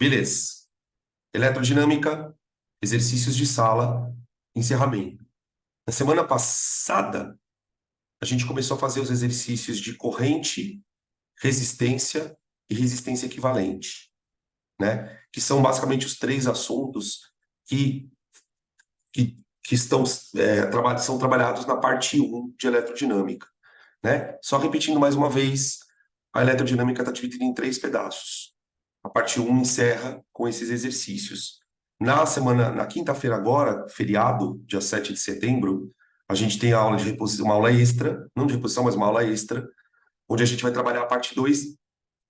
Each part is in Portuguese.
Beleza. Eletrodinâmica, exercícios de sala, encerramento. Na semana passada, a gente começou a fazer os exercícios de corrente, resistência e resistência equivalente, né? Que são basicamente os três assuntos que, que são trabalhados na parte 1 de eletrodinâmica, né? Só repetindo mais uma vez, a eletrodinâmica está dividida em 3 pedaços. A parte 1 encerra com esses exercícios. Na quinta-feira agora, feriado, dia 7 de setembro, a gente tem a aula de reposição, uma aula extra, não de reposição, mas uma aula extra, onde a gente vai trabalhar a parte 2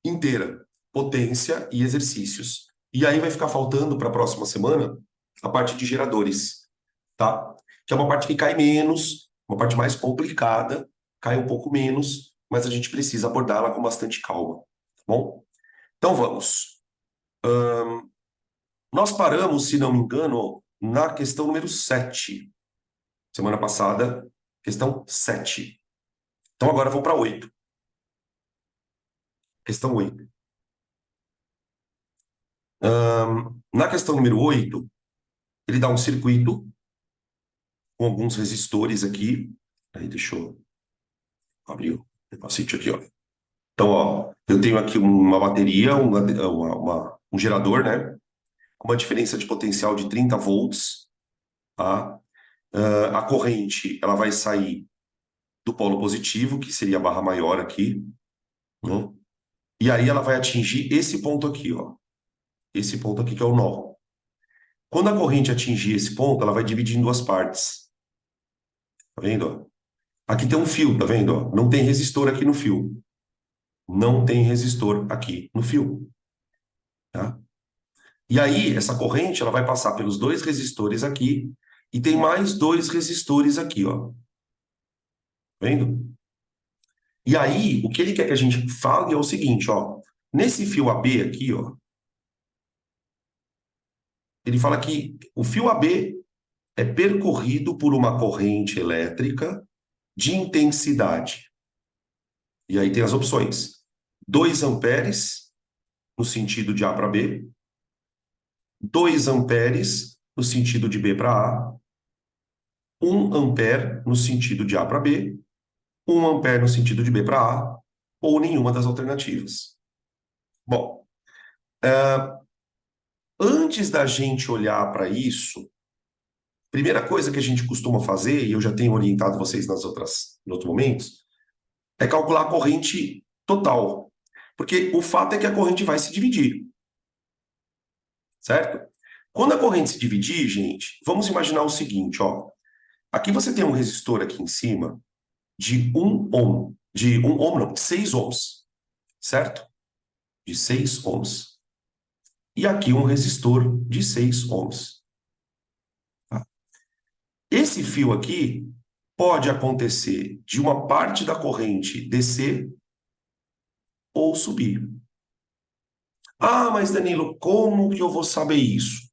inteira, potência e exercícios. E aí vai ficar faltando para a próxima semana a parte de geradores, tá? Que é uma parte que cai menos, uma parte mais complicada, cai um pouco menos, mas a gente precisa abordá-la com bastante calma, tá bom? Então vamos. Nós paramos, se não me engano, na questão número 7. Semana passada, questão 7. Então agora vou para 8. Questão 8. Na questão número 8, ele dá um circuito com alguns resistores aqui. Aí deixa eu abrir o capacete aqui, ó. Então, ó, eu tenho aqui uma bateria, um gerador, né? Com uma diferença de potencial de 30 volts, tá? A corrente, ela vai sair do polo positivo, que seria a barra maior aqui, né? E aí ela vai atingir esse ponto aqui, ó. Esse ponto aqui que é o nó. Quando a corrente atingir esse ponto, ela vai dividir em duas partes. Tá vendo, ó? Aqui tem um fio, tá vendo, ó? Não tem resistor aqui no fio. Não tem resistor aqui no fio, tá? E aí, essa corrente, ela vai passar pelos 2 resistores aqui e tem mais 2 resistores aqui, ó. Tá vendo? E aí, o que ele quer que a gente fale é o seguinte, ó. Nesse fio AB aqui, ó, ele fala que o fio AB é percorrido por uma corrente elétrica de intensidade. E aí tem as opções. 2 amperes no sentido de A para B, 2 amperes no sentido de B para A, 1 ampere no sentido de A para B, 1 ampere no sentido de B para A, ou nenhuma das alternativas. Bom, antes da gente olhar para isso, primeira coisa que a gente costuma fazer, e eu já tenho orientado vocês em outros momentos, é calcular a corrente total. Porque o fato é que a corrente vai se dividir. Certo? Quando a corrente se dividir, gente, vamos imaginar o seguinte, ó. Aqui você tem um resistor aqui em cima de 1 ohm. De 1 ohm, não, de 6 ohms. Certo? De 6 ohms. E aqui um resistor de 6 ohms. Tá? Esse fio aqui pode acontecer de uma parte da corrente descer ou subir. Ah, mas Danilo, como que eu vou saber isso?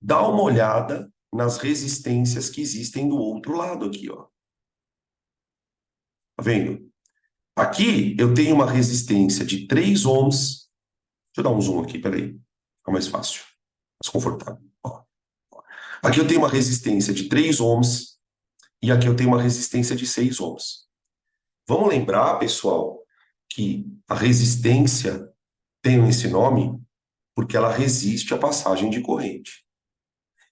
Dá uma olhada nas resistências que existem do outro lado aqui, ó. Tá vendo? Aqui eu tenho uma resistência de 3 ohms. Deixa eu dar um zoom aqui, peraí. Fica mais fácil, mais confortável. Ó. Aqui eu tenho uma resistência de 3 ohms e aqui eu tenho uma resistência de 6 ohms. Vamos lembrar, pessoal, que a resistência tem esse nome porque ela resiste à passagem de corrente.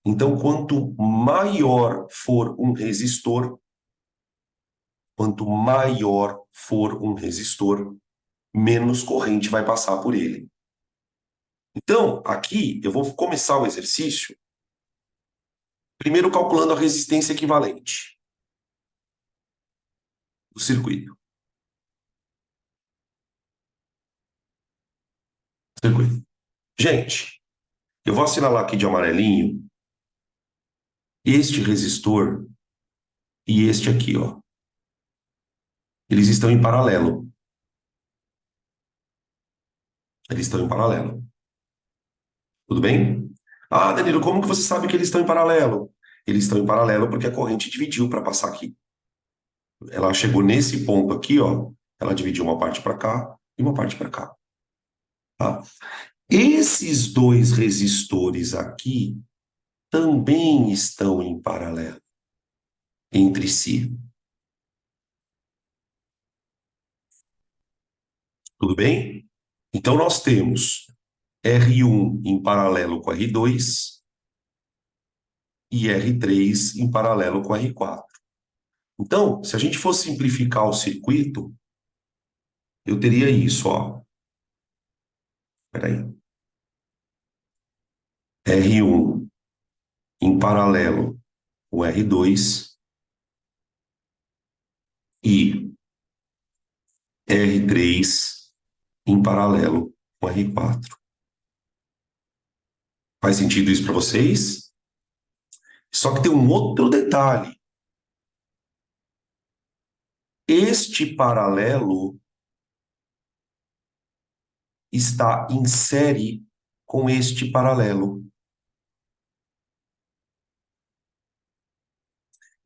Então, quanto maior for um resistor, menos corrente vai passar por ele. Então, aqui eu vou começar o exercício primeiro calculando a resistência equivalente do circuito. Gente, eu vou assinalar aqui de amarelinho este resistor e este aqui, ó. Eles estão em paralelo. Eles estão em paralelo. Tudo bem? Ah, Danilo, como que você sabe que eles estão em paralelo? Eles estão em paralelo porque a corrente dividiu para passar aqui. Ela chegou nesse ponto aqui, ó. Ela dividiu uma parte para cá e uma parte para cá. Tá? Esses dois resistores aqui também estão em paralelo entre si. Tudo bem? Então, nós temos R1 em paralelo com R2 e R3 em paralelo com R4. Então, se a gente for simplificar o circuito, eu teria isso, ó. Peraí. R1 em paralelo com R2 e R3 em paralelo com R4. Faz sentido isso para vocês? Só que tem um outro detalhe. Este paralelo está em série com este paralelo.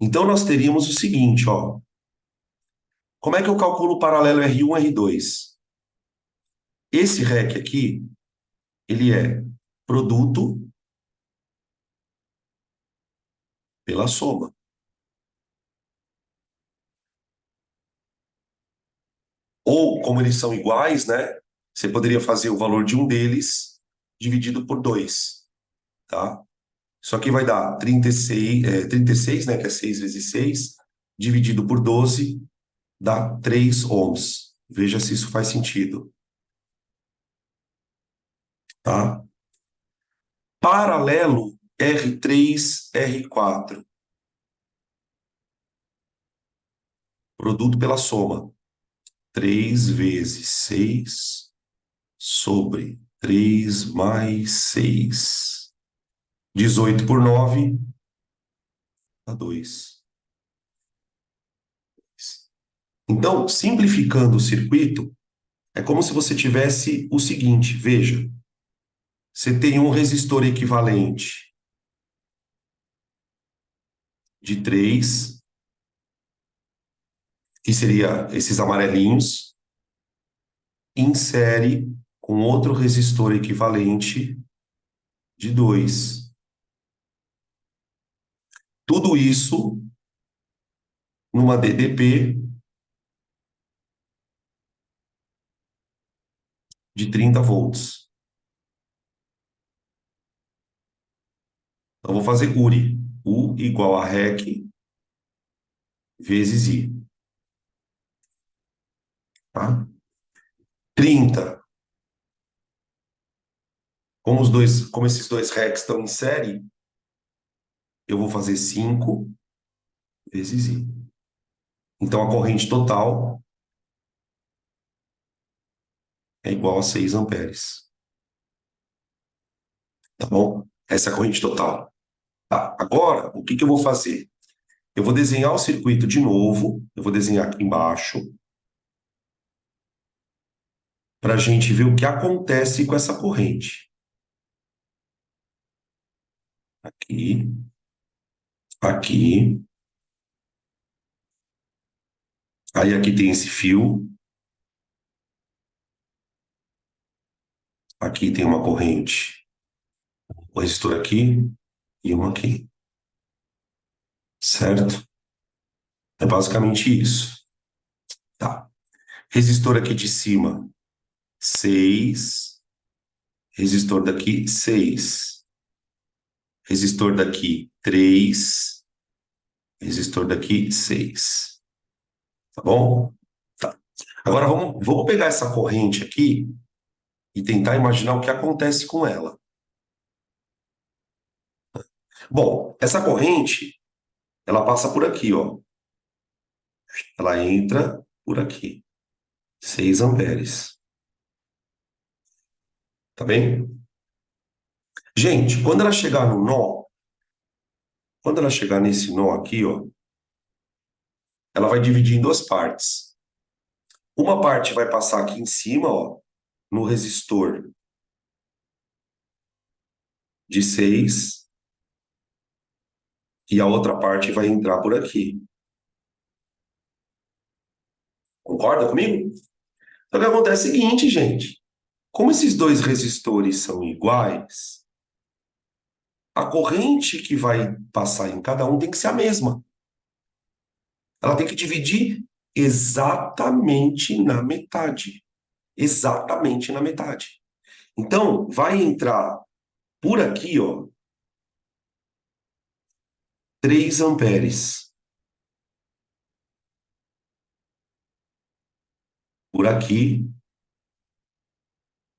Então, nós teríamos o seguinte, ó. Como é que eu calculo o paralelo R1 e R2? Esse REC aqui, ele é produto pela soma. Ou, como eles são iguais, né? Você poderia fazer o valor de um deles dividido por 2, tá? Isso aqui vai dar 36, né? Que é 6 vezes 6, dividido por 12, dá 3 ohms. Veja se isso faz sentido, tá? Paralelo R3, R4. Produto pela soma. 3 vezes 6 sobre 3 mais 6. 18 por 9 dá 2. Então, simplificando o circuito, é como se você tivesse o seguinte, veja, você tem um resistor equivalente de 3, que seria esses amarelinhos, em série com outro resistor equivalente de 2. Tudo isso numa DDP de 30 volts. Então, vou fazer URI. U igual a REC vezes I. Tá? 30. Como esses dois RECs estão em série, eu vou fazer 5 vezes I. Então, a corrente total é igual a 6 amperes. Tá bom? Essa é a corrente total. Tá. Agora, o que eu vou fazer? Eu vou desenhar o circuito de novo. Eu vou desenhar aqui embaixo, para a gente ver o que acontece com essa corrente. Aqui, aqui. Aí aqui tem esse fio. Aqui tem uma corrente. Um resistor aqui e um aqui. Certo? É basicamente isso. Tá. Resistor aqui de cima, 6. Resistor daqui, 6. Resistor daqui, 3. Resistor daqui, 6. Tá bom? Tá. Agora vamos pegar essa corrente aqui e tentar imaginar o que acontece com ela. Bom, essa corrente, ela passa por aqui, ó. Ela entra por aqui. 6 amperes. Tá bem? Gente, quando ela chegar no nó, quando ela chegar nesse nó aqui, ó, ela vai dividir em duas partes. Uma parte vai passar aqui em cima, ó, no resistor de 6, e a outra parte vai entrar por aqui. Concorda comigo? Então, o que acontece é o seguinte, gente. Como esses dois resistores são iguais, a corrente que vai passar em cada um tem que ser a mesma. Ela tem que dividir exatamente na metade. Exatamente na metade. Então, vai entrar por aqui, ó, 3 amperes. Por aqui,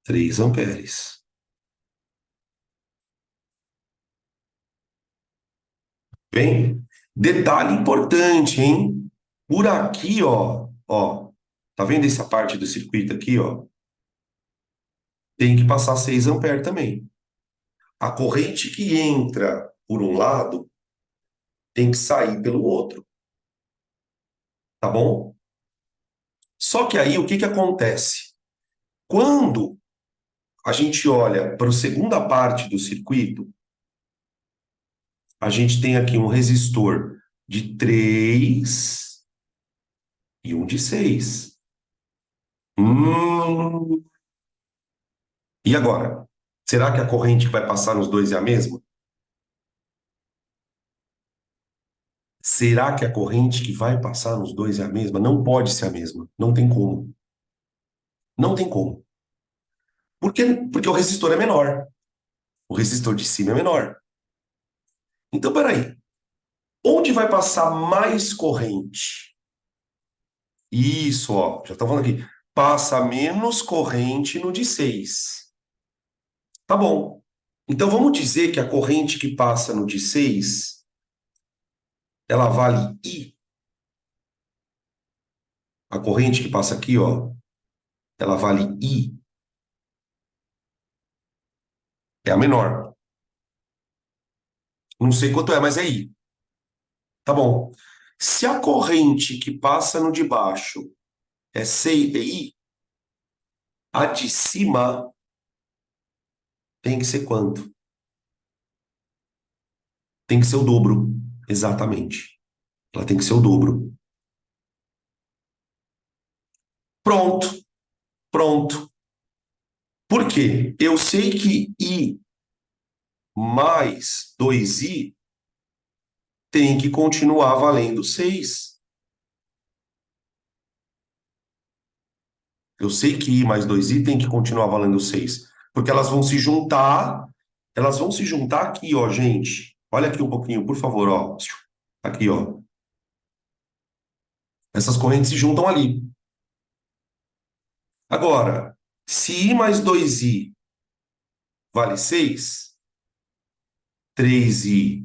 3 amperes. Bem, detalhe importante, hein? Por aqui, ó, tá vendo essa parte do circuito aqui, ó? Tem que passar 6 amperes também. A corrente que entra por um lado tem que sair pelo outro, tá bom? Só que aí o que que acontece? Quando a gente olha para a segunda parte do circuito, a gente tem aqui um resistor de 3 e um de 6. Hum, e agora? Será que a corrente que vai passar nos dois é a mesma? Será que a corrente que vai passar nos dois é a mesma? Não pode ser a mesma. Não tem como. Não tem como. Por quê? Porque o resistor é menor. O resistor de cima é menor. Então, peraí. Onde vai passar mais corrente? Isso, ó. Já estão falando aqui. Passa menos corrente no de 6. Tá bom. Então, vamos dizer que a corrente que passa no de 6, ela vale I. A corrente que passa aqui, ó, ela vale I. É a menor. Não sei quanto é, mas é I. Tá bom. Se a corrente que passa no de baixo é 6, é I, a de cima tem que ser quanto? Tem que ser o dobro. Exatamente. Ela tem que ser o dobro. Pronto. Pronto. Por quê? Eu sei que I mais 2I tem que continuar valendo 6. Eu sei que I mais 2I tem que continuar valendo 6. Porque elas vão se juntar aqui, ó, gente. Olha aqui um pouquinho, por favor, ó. Aqui, ó. Essas correntes se juntam ali. Agora, se I mais 2I vale 6, 3I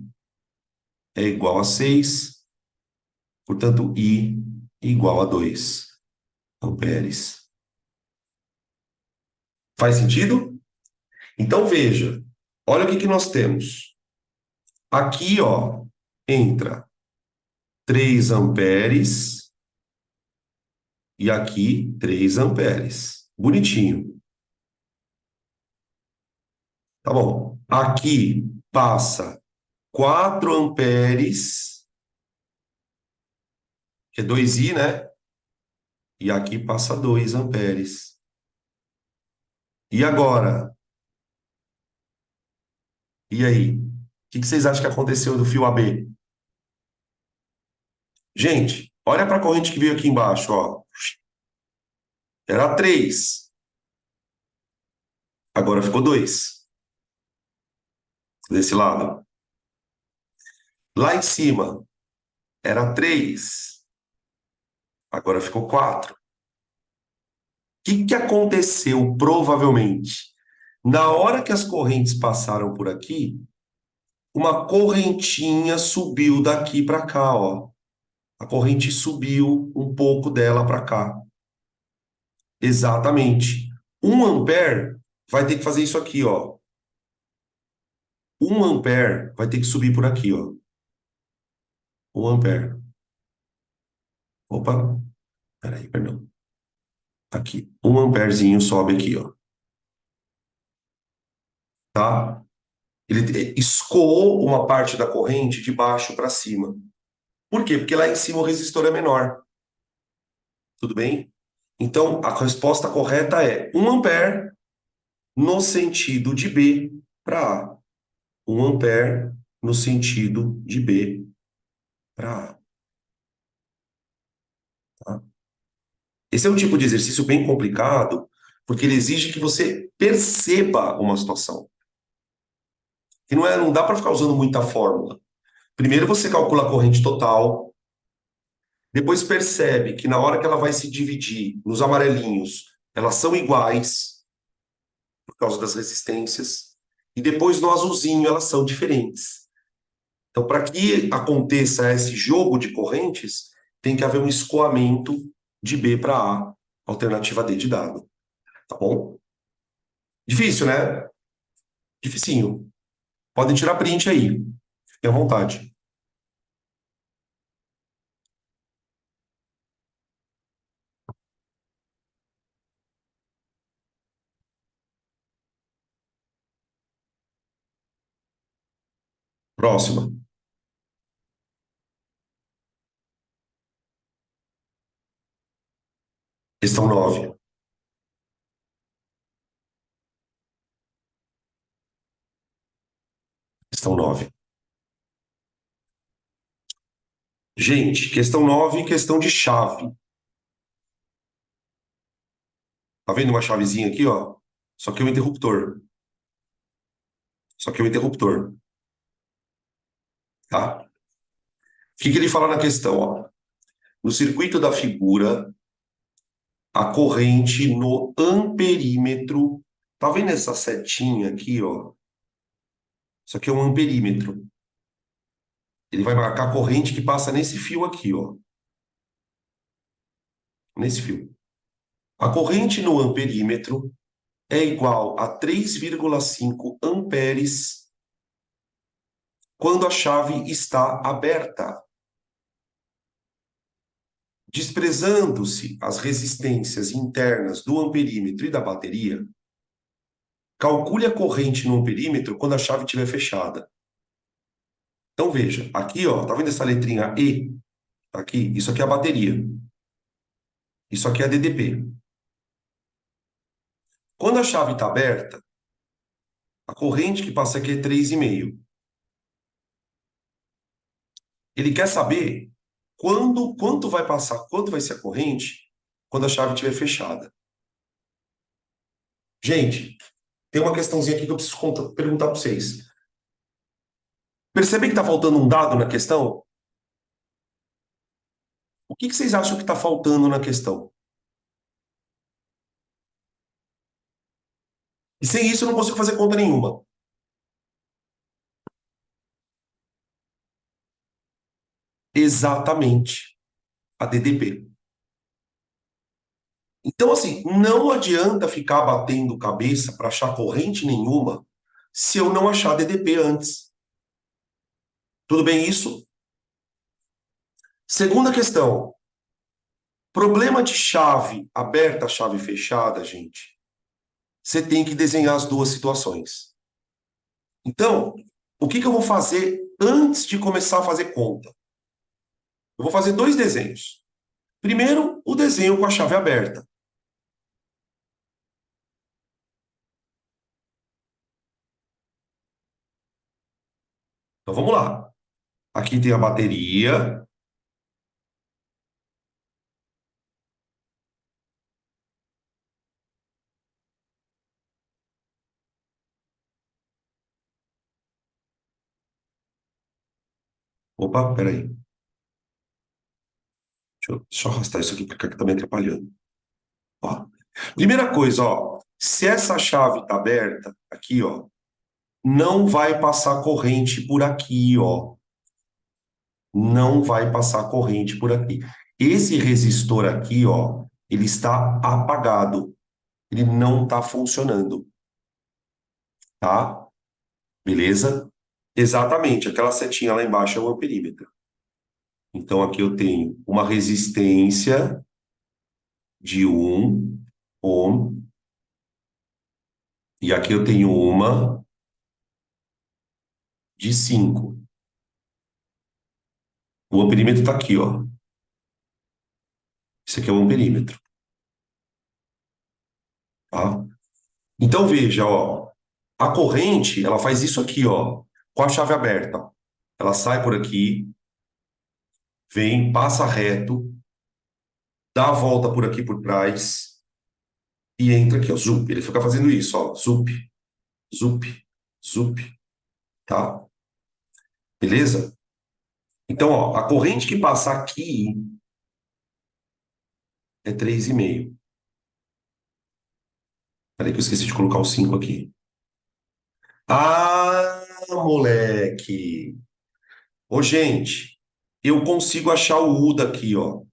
é igual a 6, portanto, I igual a 2 amperes. Faz sentido? Então, veja. Olha o que que nós temos. Aqui, ó, entra 3 amperes e aqui 3 amperes. Bonitinho. Tá bom. Aqui passa 4 amperes, que é 2I, né? E aqui passa 2 amperes. E agora? E aí? O que que vocês acham que aconteceu do fio AB? Gente, olha para a corrente que veio aqui embaixo, ó. Era 3, agora ficou 2 desse lado. Lá em cima era 3, agora ficou 4. O que que aconteceu provavelmente? Na hora que as correntes passaram por aqui, uma correntinha subiu daqui para cá, ó. A corrente subiu um pouco dela para cá. Exatamente. 1 ampere vai ter que fazer isso aqui, ó. 1 ampere vai ter que subir por aqui, ó. 1 ampere. Opa, peraí, perdão. Aqui. 1 amperezinho sobe aqui, ó. Tá? Ele escoou uma parte da corrente de baixo para cima. Por quê? Porque lá em cima o resistor é menor. Tudo bem? Então, a resposta correta é 1 ampere no sentido de B para A. 1 ampere no sentido de B para A. Tá? Esse é um tipo de exercício bem complicado, porque ele exige que você perceba uma situação. E não dá para ficar usando muita fórmula. Primeiro você calcula a corrente total, depois percebe que na hora que ela vai se dividir nos amarelinhos, elas são iguais, por causa das resistências, e depois no azulzinho elas são diferentes. Então, para que aconteça esse jogo de correntes, tem que haver um escoamento de B para A, alternativa D de dado. Tá bom? Difícil, né? Dificinho. Podem tirar print aí. Fiquem à vontade. Próxima. Questão 9. Questão 9. Gente, questão 9, questão de chave. Tá vendo uma chavezinha aqui, ó? Só que é um interruptor. Só que é um interruptor, tá? O que que ele fala na questão, ó? No circuito da figura, a corrente no amperímetro. Tá vendo essa setinha aqui, ó? Isso aqui é um amperímetro. Ele vai marcar a corrente que passa nesse fio aqui, ó. Nesse fio. A corrente no amperímetro é igual a 3,5 amperes quando a chave está aberta. Desprezando-se as resistências internas do amperímetro e da bateria, calcule a corrente no amperímetro quando a chave estiver fechada. Então veja, aqui ó, tá vendo essa letrinha E? Aqui, isso aqui é a bateria. Isso aqui é a DDP. Quando a chave está aberta, a corrente que passa aqui é 3,5. Ele quer saber quanto vai passar, quanto vai ser a corrente quando a chave estiver fechada. Gente, tem uma questãozinha aqui que eu preciso perguntar para vocês. Percebem que está faltando um dado na questão? O que vocês acham que está faltando na questão? E sem isso eu não consigo fazer conta nenhuma. Exatamente, a DDP. Então, assim, não adianta ficar batendo cabeça para achar corrente nenhuma se eu não achar DDP antes. Tudo bem isso? Segunda questão. Problema de chave aberta, chave fechada, gente. Você tem que desenhar as duas situações. Então, o que eu vou fazer antes de começar a fazer conta? Eu vou fazer dois desenhos. Primeiro, o desenho com a chave aberta. Então vamos lá. Aqui tem a bateria. Opa, peraí. Deixa eu arrastar isso aqui porque tá me atrapalhando. Ó. Primeira coisa, ó. Se essa chave tá aberta, aqui, ó, não vai passar corrente por aqui, ó. Não vai passar corrente por aqui. Esse resistor aqui, ó, ele está apagado. Ele não está funcionando, tá? Beleza? Exatamente, aquela setinha lá embaixo é o amperímetro. Então aqui eu tenho uma resistência de 1 ohm e aqui eu tenho uma de 5. O amperímetro está aqui, ó. Isso aqui é o amperímetro, tá? Então veja, ó, a corrente, ela faz isso aqui, ó, com a chave aberta. Ela sai por aqui, vem, passa reto, dá a volta por aqui por trás e entra aqui, ó, zup. Ele fica fazendo isso, ó, zup, zup, zup, tá? Beleza? Então, ó, a corrente que passa aqui é 3,5. Peraí que eu esqueci de colocar o 5 aqui. Ah, moleque! Ô, gente, eu consigo achar o U daqui, ó.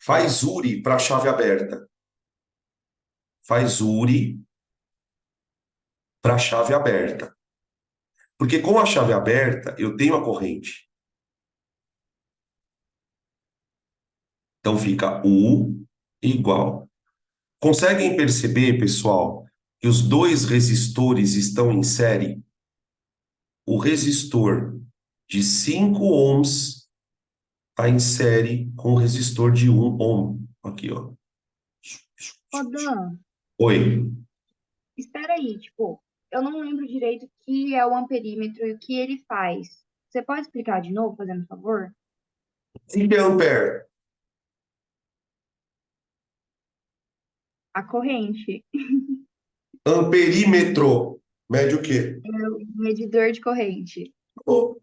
Faz URI para chave aberta. Faz URI para chave aberta. Porque com a chave aberta, eu tenho a corrente. Então fica U igual. Conseguem perceber, pessoal, que os dois resistores estão em série? O resistor de 5 ohms está em série com o resistor de 1 ohm. Aqui, ó. Ô, Dan, Oi. espera aí, tipo, eu não lembro direito o que é o amperímetro e o que ele faz. Você pode explicar de novo, fazendo favor? O que é ampere? A corrente, Amperímetro mede o quê? é o medidor de corrente. Oh.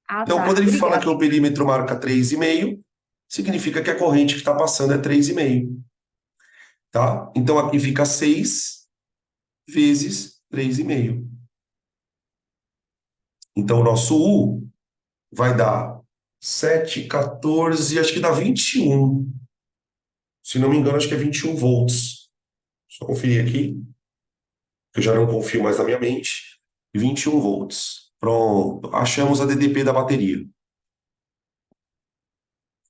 Ah, Então, tá. quando ele fala que Obrigada. o perímetro marca 3,5, significa que a corrente que está passando é 3,5, tá? Então, aqui fica 6 vezes 3,5. Então, o nosso U vai dar 7, 14, acho que dá 21. Se não me engano, acho que é 21 volts. Só conferir aqui, que eu já não confio mais na minha mente. 21 volts. Pronto, achamos a DDP da bateria.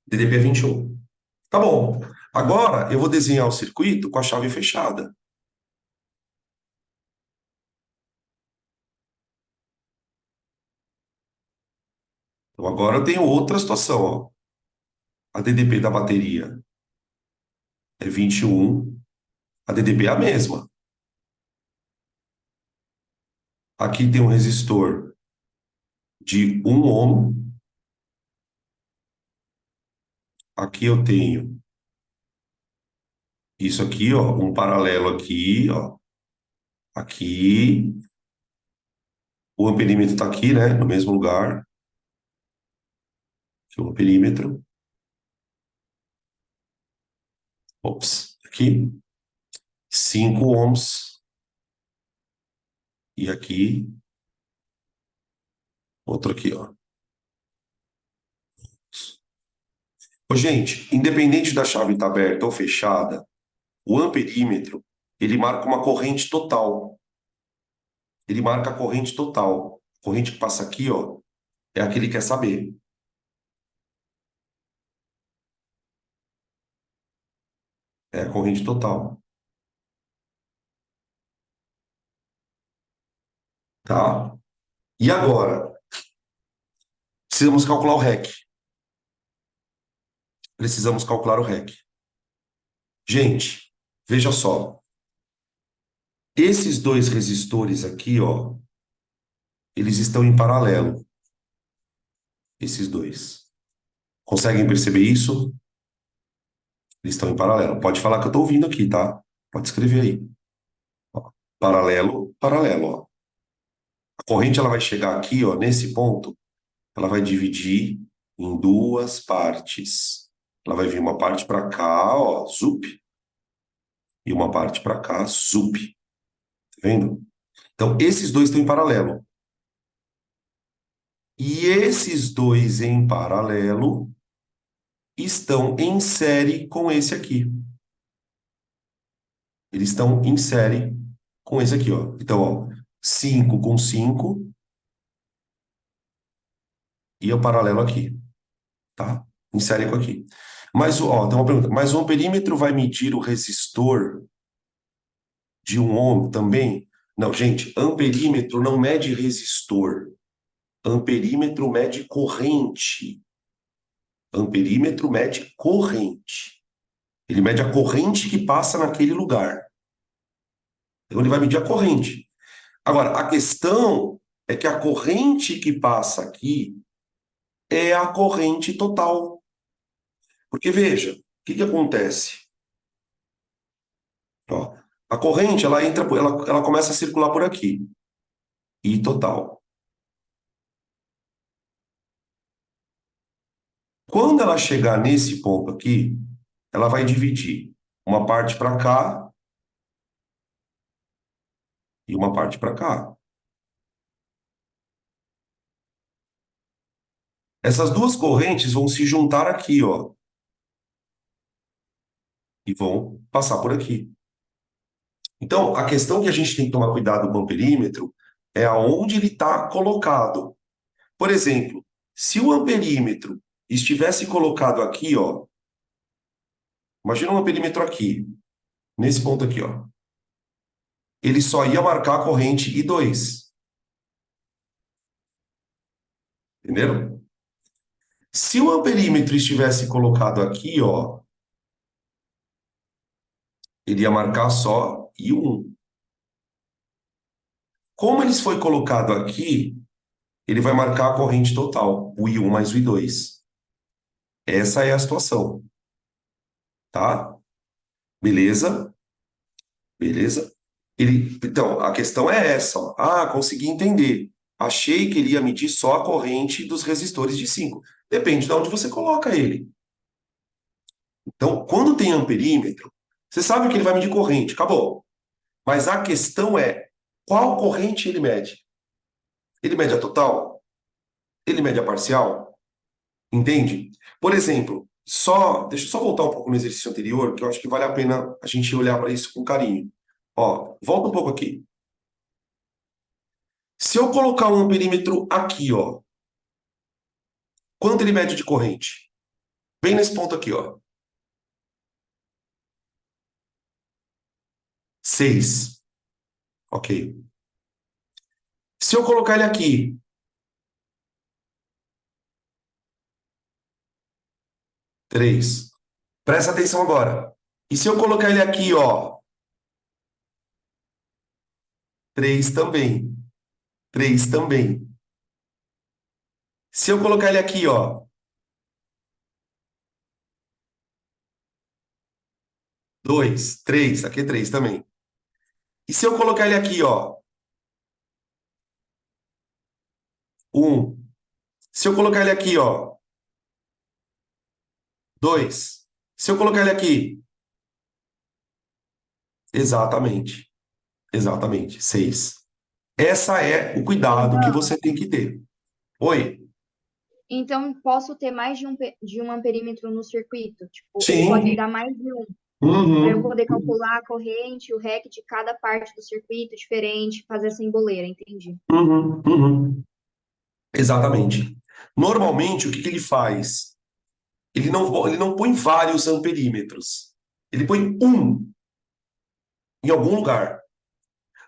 DDP é 21. Tá bom. Agora eu vou desenhar o circuito com a chave fechada. Então agora eu tenho outra situação, ó. A DDP da bateria é 21, a DDP é a mesma. Aqui tem um resistor de 1 ohm. Aqui eu tenho isso aqui, ó, um paralelo aqui, ó. Aqui, o amperímetro está aqui, né, no mesmo lugar que o amperímetro. Ops, aqui, 5 ohms. E aqui, outro aqui, ó. Ô, gente, independente da chave estar aberta ou fechada, o amperímetro, ele marca uma corrente total. Ele marca a corrente total. A corrente que passa aqui, ó, é a que ele quer saber. É a corrente total, tá? E agora, precisamos calcular o REC. Precisamos calcular o REC. Gente, veja só. Esses dois resistores aqui, ó, eles estão em paralelo. Esses dois. Conseguem perceber isso? Eles estão em paralelo. Pode falar que eu estou ouvindo aqui, tá? Pode escrever aí. Ó, paralelo, paralelo, ó. A corrente ela vai chegar aqui, ó, nesse ponto, ela vai dividir em duas partes. Ela vai vir uma parte para cá, ó, zup, e uma parte para cá, zup. Tá vendo? Então, esses dois estão em paralelo. E esses dois em paralelo estão em série com esse aqui. Eles estão em série com esse aqui, ó. Então, ó, 5 com 5 e o paralelo aqui, tá? Em série com aqui. Mas, ó, tem uma pergunta. Mas o amperímetro vai medir o resistor de 1 ohm também? Não, gente, amperímetro não mede resistor. Amperímetro mede corrente. Amperímetro mede corrente. Ele mede a corrente que passa naquele lugar. Então, ele vai medir a corrente. Agora, a questão é que a corrente que passa aqui é a corrente total. Porque, veja, o que que acontece? Ó, a corrente, ela entra, ela começa a circular por aqui. I total. Quando ela chegar nesse ponto aqui, ela vai dividir uma parte para cá e uma parte para cá. Essas duas correntes vão se juntar aqui, ó, e vão passar por aqui. Então, a questão que a gente tem que tomar cuidado com o amperímetro é aonde ele está colocado. Por exemplo, se o amperímetro estivesse colocado aqui, ó, imagina um amperímetro aqui, nesse ponto aqui, ó, ele só ia marcar a corrente I2, entenderam? Se o amperímetro estivesse colocado aqui, ó, ele ia marcar só I1. Como ele foi colocado aqui, ele vai marcar a corrente total, o I1 mais o I2. Essa é a situação, tá? Beleza? Beleza? Então, a questão é essa, ó. Ah, consegui entender. Achei que ele ia medir só a corrente dos resistores de 5. Depende de onde você coloca ele. Então, quando tem amperímetro, você sabe que ele vai medir corrente, acabou. Mas a questão é, qual corrente ele mede? Ele mede a total? Ele mede a parcial? Entende? Por exemplo, deixa eu só voltar um pouco no exercício anterior, que eu acho que vale a pena a gente olhar para isso com carinho. Ó, volta um pouco aqui. Se eu colocar um amperímetro aqui, ó, quanto ele mede de corrente? Bem nesse ponto aqui, ó. 6. Ok. Se eu colocar ele aqui, 3. Presta atenção agora. E se eu colocar ele aqui, ó, 3 também. 3 também. Se eu colocar ele aqui, ó, 2, 3, aqui é 3 também. E se eu colocar ele aqui, ó, 1. Se eu colocar ele aqui, ó, 2. Se eu colocar ele aqui, exatamente. Exatamente, 6. Essa é o cuidado que Ivan, você tem que ter. Oi? então posso ter mais de um amperímetro no circuito? Tipo, ele pode me Sim. dar mais de um, para eu Uhum. poder calcular a corrente, o REC de cada parte do circuito diferente, fazer essa emboleira, entendi. Uhum. Uhum. Exatamente. Normalmente, o que que ele faz? Ele não põe vários amperímetros. Ele põe um em algum lugar.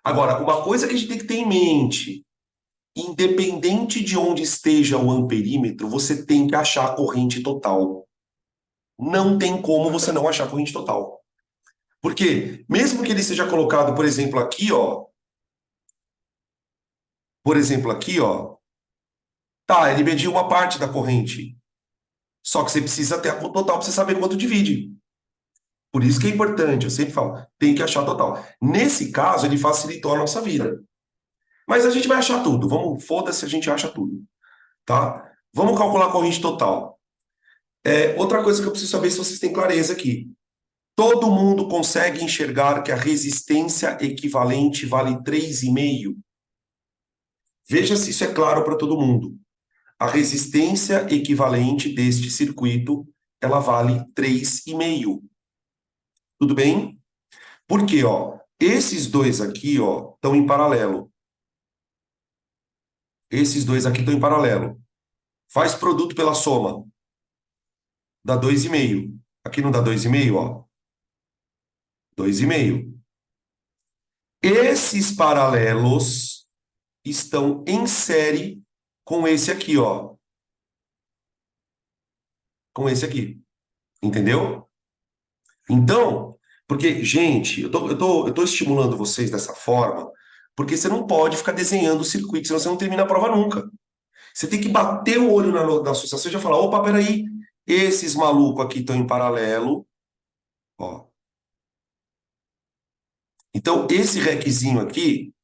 Agora, uma coisa que a gente tem que ter em mente, independente de onde esteja o amperímetro, você tem que achar a corrente total. Não tem como você não achar a corrente total. Porque, mesmo que ele seja colocado, por exemplo, aqui, ó, tá, ele mediu uma parte da corrente. Só que você precisa ter a total para você saber quanto divide. Por isso que é importante, eu sempre falo, tem que achar total. Nesse caso, ele facilitou a nossa vida. Mas a gente vai achar tudo. Vamos, foda-se, a gente acha tudo, tá? Vamos calcular a corrente total. Outra coisa que eu preciso saber se vocês têm clareza aqui. Todo mundo consegue enxergar que a resistência equivalente vale 3,5? Veja se isso é claro para todo mundo. A resistência equivalente deste circuito, ela vale 3,5. Tudo bem? Porque, ó, esses dois aqui, ó, estão em paralelo. Esses dois aqui estão em paralelo. Faz produto pela soma. Dá 2,5. Aqui não dá 2,5, ó. 2,5. Esses paralelos estão em série com esse aqui, ó. Com esse aqui. Entendeu? Então, Porque, gente, eu tô estimulando vocês dessa forma, porque você não pode ficar desenhando o circuito, senão você não termina a prova nunca. Você tem que bater o olho na associação e já falar, opa, peraí, esses malucos aqui estão em paralelo, ó. Então, esse requisinho aqui,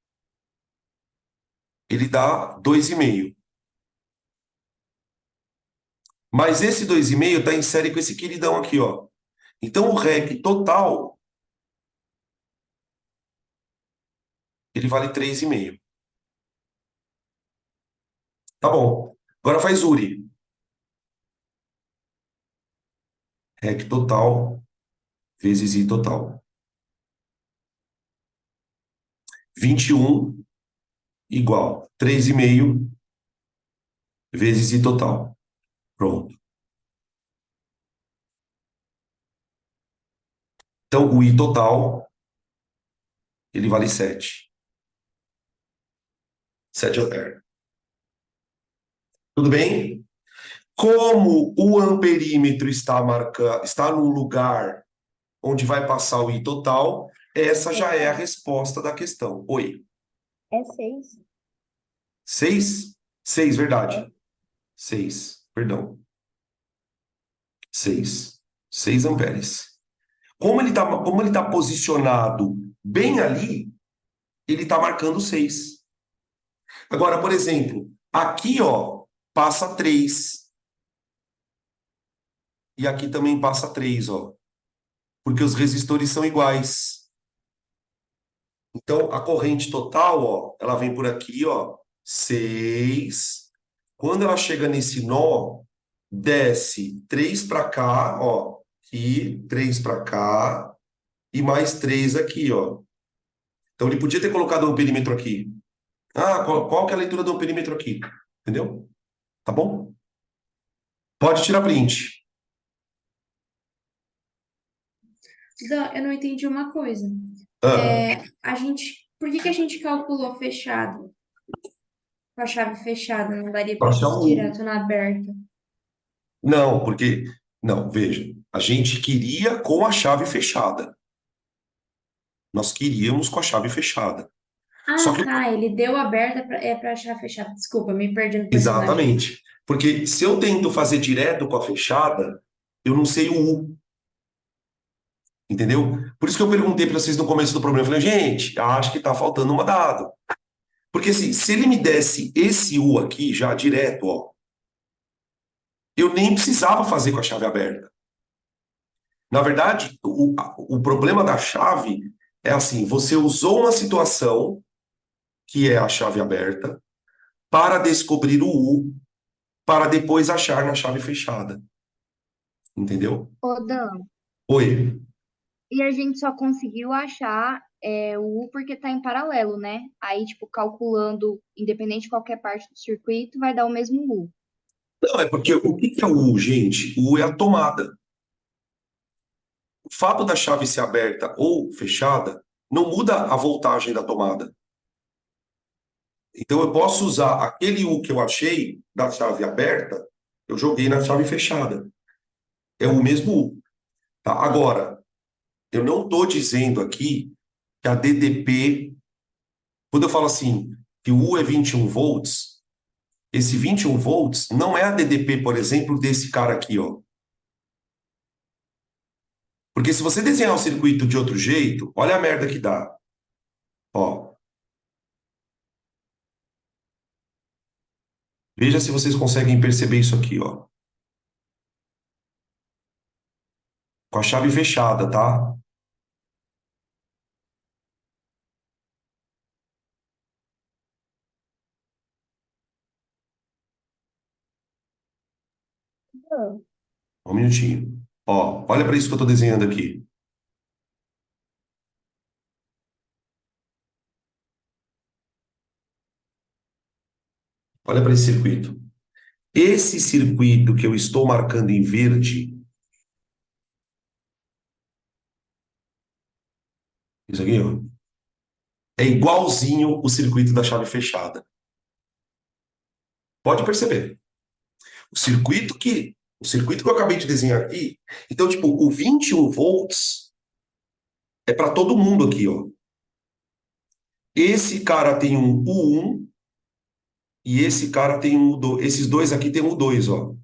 ele dá 2,5. Mas esse 2,5 está em série com esse queridão aqui, ó. Então, o REC total, ele vale 3,5. Tá bom. Agora faz URI. REC total vezes I total. 21 igual 3,5 vezes I total. Pronto. Então, o I total, ele vale 7. 7 ampere. Tudo bem? Como o amperímetro está num lugar onde vai passar o I total, essa já é a resposta da questão. Oi. É 6. 6? 6, verdade. 6, perdão. 6. 6 amperes. Como ele tá posicionado bem ali, ele está marcando 6. Agora, por exemplo, aqui, ó, passa 3. E aqui também passa 3, ó. Porque os resistores são iguais. Então, a corrente total, ó, ela vem por aqui, ó, 6. Quando ela chega nesse nó, desce 3 para cá, ó, aqui, 3 para cá, e mais 3 aqui, ó. Então, ele podia ter colocado o amperímetro aqui. Ah, qual que é a leitura do amperímetro aqui? Entendeu? Tá bom? Pode tirar print. Dan, eu não entendi uma coisa. Ah, Por que que a gente calculou fechado? Com a chave fechada, não daria para para achar ir o. direto na aberta. Não, porque. Não, veja. A gente queria com a chave fechada. Nós queríamos com a chave fechada. Só Ah, que. tá, ele deu aberta para achar fechada. Desculpa, me perdi no personagem. Exatamente. Porque se eu tento fazer direto com a fechada, eu não sei o U. Entendeu? Por isso que eu perguntei para vocês no começo do problema. Eu falei, gente, acho que tá faltando uma dado. Porque assim, se ele me desse esse U aqui já direto, ó, eu nem precisava fazer com a chave aberta. Na verdade, o problema da chave é assim: você usou uma situação, que é a chave aberta, para descobrir o U, para depois achar na chave fechada. Entendeu? Ô, Dan, Oi. e a gente só conseguiu achar o U porque tá em paralelo, né? Aí, tipo, calculando, independente de qualquer parte do circuito, vai dar o mesmo U. Não, é porque o que é o U, gente? O U é a tomada. O fato da chave ser aberta ou fechada não muda a voltagem da tomada. Então eu posso usar aquele U que eu achei da chave aberta, eu joguei na chave fechada. É o mesmo U. Tá? Agora, eu não estou dizendo aqui que a DDP, quando eu falo assim, que o U é 21 volts, esse 21 volts não é a DDP, por exemplo, desse cara aqui, ó. Porque se você desenhar o circuito de outro jeito, olha a merda que dá. Ó, veja se vocês conseguem perceber isso aqui, ó. Com a chave fechada, tá? Um minutinho. Ó, olha para isso que eu estou desenhando aqui. Olha para esse circuito. Esse circuito que eu estou marcando em verde, isso aqui, ó, é igualzinho o circuito da chave fechada. Pode perceber. O circuito que eu acabei de desenhar aqui, então, tipo, o 21 volts é para todo mundo aqui, ó. Esse cara tem um U1 e esse cara tem um U2. Esses dois aqui tem um U2, ó.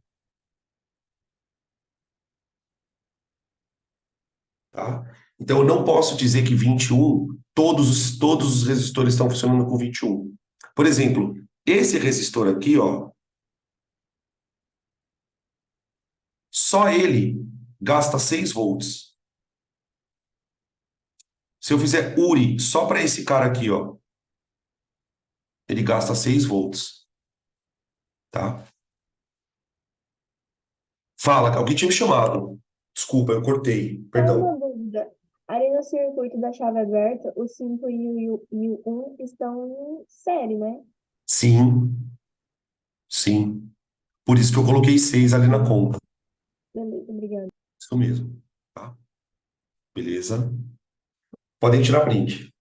Tá? Então, eu não posso dizer que 21, todos os resistores estão funcionando com 21. Por exemplo, esse resistor aqui, ó, só ele gasta 6 volts. Se eu fizer URI só para esse cara aqui, ó, ele gasta 6 volts, tá? Fala, alguém tinha me chamado. Desculpa, eu cortei, Só perdão. uma dúvida. Ali no circuito da chave aberta, o 5 e o 1 estão em série, né? Sim, sim. Por isso que eu coloquei 6 ali na conta. Beleza, obrigada. Isso mesmo, tá? Beleza? Podem tirar print.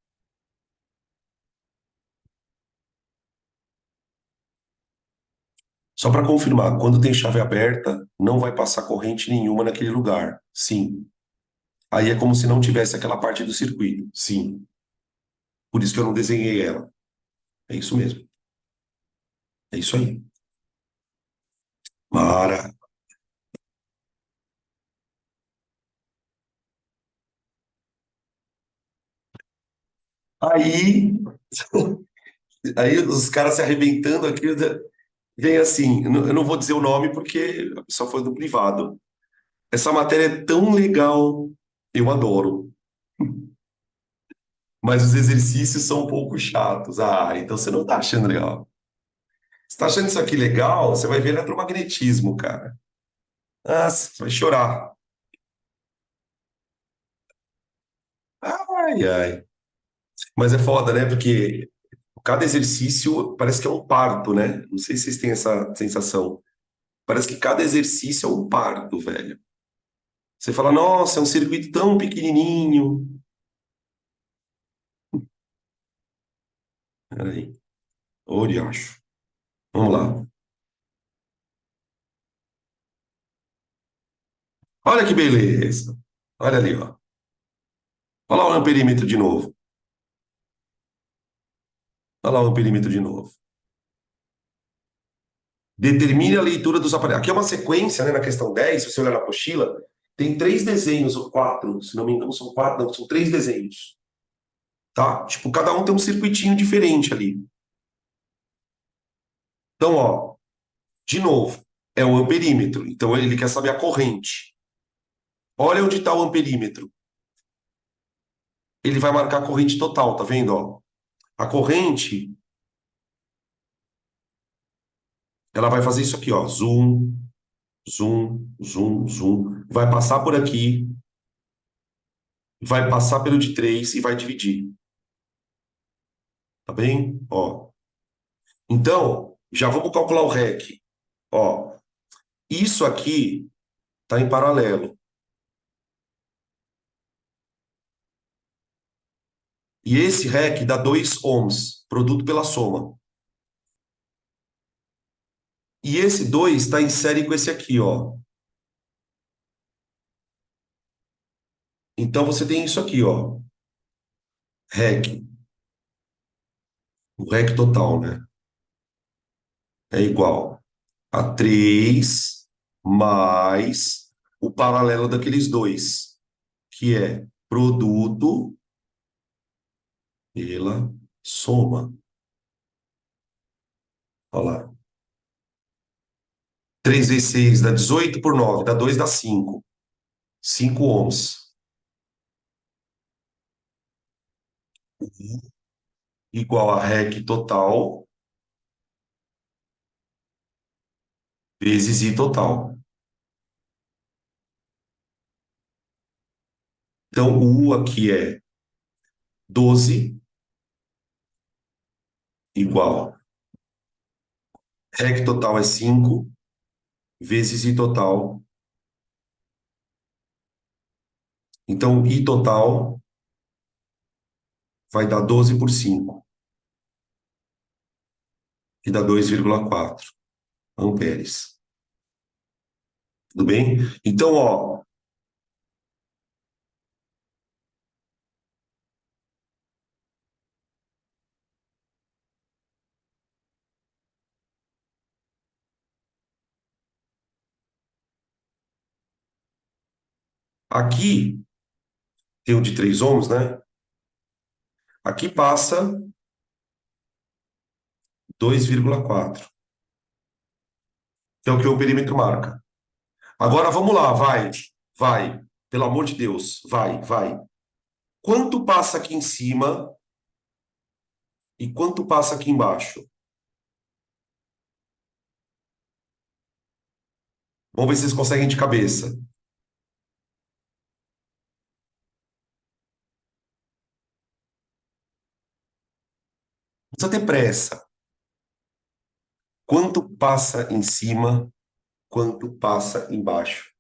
Só para confirmar, quando tem chave aberta, não vai passar corrente nenhuma naquele lugar. Sim. Aí é como se não tivesse aquela parte do circuito. Sim. Por isso que eu não desenhei ela. É isso mesmo. É isso aí. Mara. Aí, aí os caras se arrebentando aqui, vem assim, eu não vou dizer o nome porque a pessoa foi do privado. Essa matéria é tão legal, eu adoro. Mas os exercícios são um pouco chatos. Ah, então você não tá achando legal. Você tá achando isso aqui legal? Você vai ver eletromagnetismo, cara. Ah, você vai chorar. Ai, ai. Mas é foda, né? Porque cada exercício parece que é um parto, né? Não sei se vocês têm essa sensação. Parece que cada exercício é um parto, velho. Você fala, nossa, é um circuito tão pequenininho. Peraí. Ô, diacho. Vamos lá. Olha que beleza. Olha ali, ó. Olha lá o amperímetro de novo. Olha lá o amperímetro de novo. Determine a leitura dos aparelhos. Aqui é uma sequência, né, na questão 10. Se você olhar na apostila, tem 3 desenhos, ou 4, se não me engano, são 4, não, são 3 desenhos. Tá? Tipo, cada um tem um circuitinho diferente ali. Então, ó, de novo, é o amperímetro. Então, ele quer saber a corrente. Olha onde está o amperímetro. Ele vai marcar a corrente total, tá vendo? Ó? A corrente, ela vai fazer isso aqui, ó. Zoom, zoom, zoom, zoom. Vai passar por aqui, vai passar pelo de 3 e vai dividir. Tá bem? Ó. Então, já vamos calcular o REC. Ó, isso aqui está em paralelo. E esse REC dá 2 ohms, produto pela soma. E esse 2 está em série com esse aqui, ó. Então você tem isso aqui, ó. REC. O REC total, né? É igual a 3 mais o paralelo daqueles dois, que é produto pela soma. Olha lá. 3 vezes 6 dá 18 por 9, dá 2, dá 5. 5 ohms. Igual a REC total vezes I total. Então, o U aqui é 12 igual. REC total é 5 vezes I total. Então, I total vai dar 12 por 5, que dá 2,4 amperes. Tudo bem? Então, ó, Aqui tem o de 3 ohms, né? Aqui passa 2,4, que é o que o perímetro marca. Agora vamos lá, vai. Pelo amor de Deus, vai. Quanto passa aqui em cima e quanto passa aqui embaixo? Vamos ver se vocês conseguem de cabeça. Não precisa ter pressa. Quanto passa em cima, quanto passa embaixo?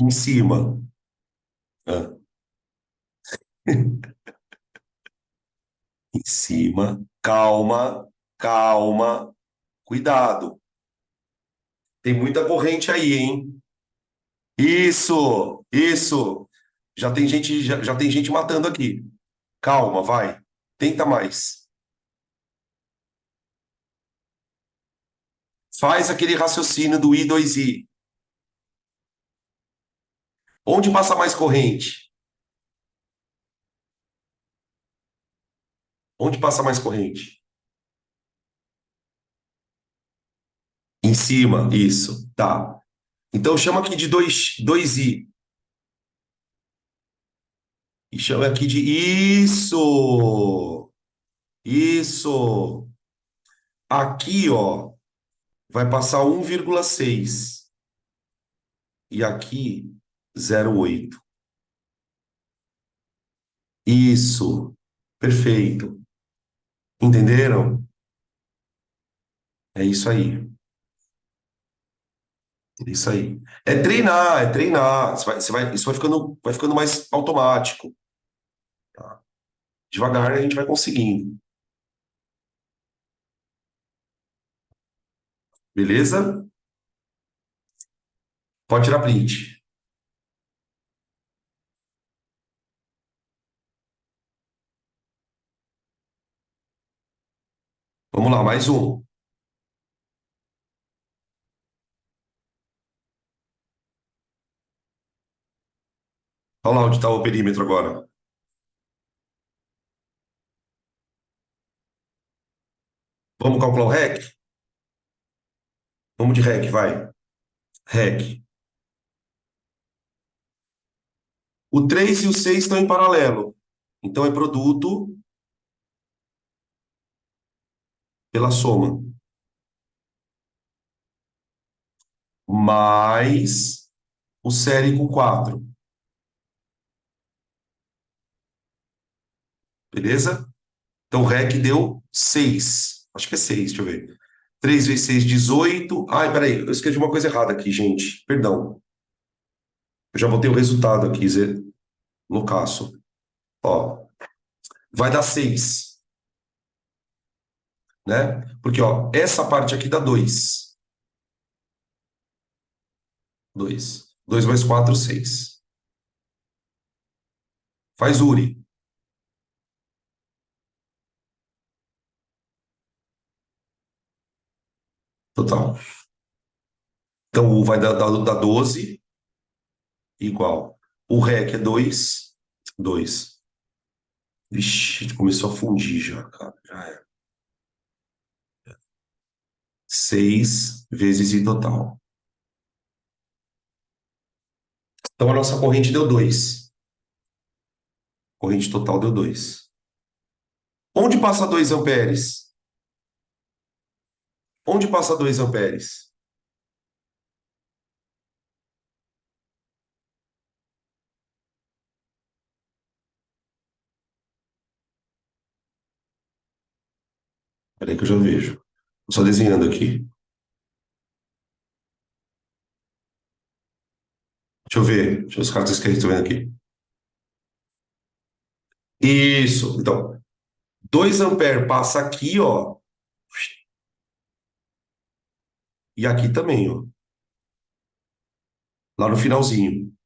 Em cima. Ah. Em cima. Calma. Cuidado. Tem muita corrente aí, hein? Isso. Já tem gente matando aqui. Calma, vai. Tenta mais. Faz aquele raciocínio do I2I. Onde passa mais corrente? Onde passa mais corrente? Em cima, isso. Tá. Então chama aqui de 2I. E chama aqui de isso. Aqui, ó, vai passar 1,6 e aqui 0,8. Isso. Perfeito. Entenderam? É isso aí. É isso aí. É treinar. Isso vai ficando mais automático. Tá? Devagar a gente vai conseguindo. Beleza? Pode tirar print. Vamos lá, mais um. Olha lá onde está o perímetro agora. Vamos calcular o REC? Vamos de REC, vai. REC. O 3 e o 6 estão em paralelo. Então é produto pela soma. Mais o série com 4. Beleza? Então o REC deu 6. Acho que é 6, deixa eu ver. 3 vezes 6, 18. Ai, peraí, eu escrevi uma coisa errada aqui, gente. Perdão. Eu já botei o resultado aqui, Zé. Loucaço. Ó, vai dar 6, né? Porque, ó, essa parte aqui dá 2. 2. 2 mais 4, 6. Faz URI. Total. Então, o vai dar 12, igual. O REC é 2. 2. Vixe, começou a fundir já, cara. Já é. 6 vezes I total. Então, a nossa corrente deu 2. Corrente total deu 2. Onde passa 2 amperes? Onde passa 2 amperes? Peraí que eu já vejo. Tô só desenhando aqui. Deixa eu ver. Deixa eu ver os cartas que eu estou vendo aqui. Isso. Então, 2 amperes passa aqui, ó. E aqui também, ó. Lá no finalzinho.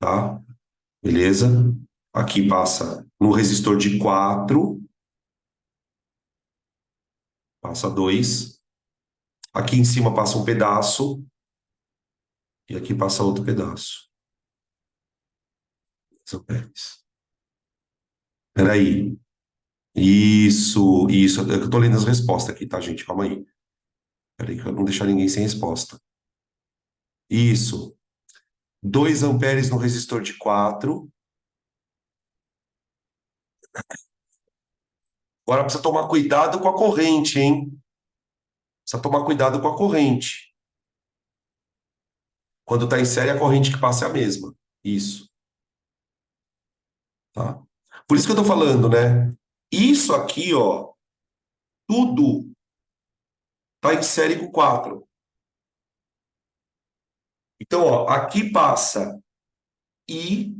tá? Beleza? Aqui passa no resistor de 4, passa 2. Aqui em cima passa um pedaço e aqui passa outro pedaço. São pés. Peraí. Isso. É que eu tô lendo as respostas aqui, tá, gente? Calma aí. Peraí, que eu não deixar ninguém sem resposta. Isso. 2 amperes no resistor de 4. Agora precisa tomar cuidado com a corrente, hein? Precisa tomar cuidado com a corrente. Quando está em série, a corrente que passa é a mesma. Isso, tá? Por isso que eu tô falando, né? Isso aqui, ó, tudo tá em série com 4. Então, ó, aqui passa I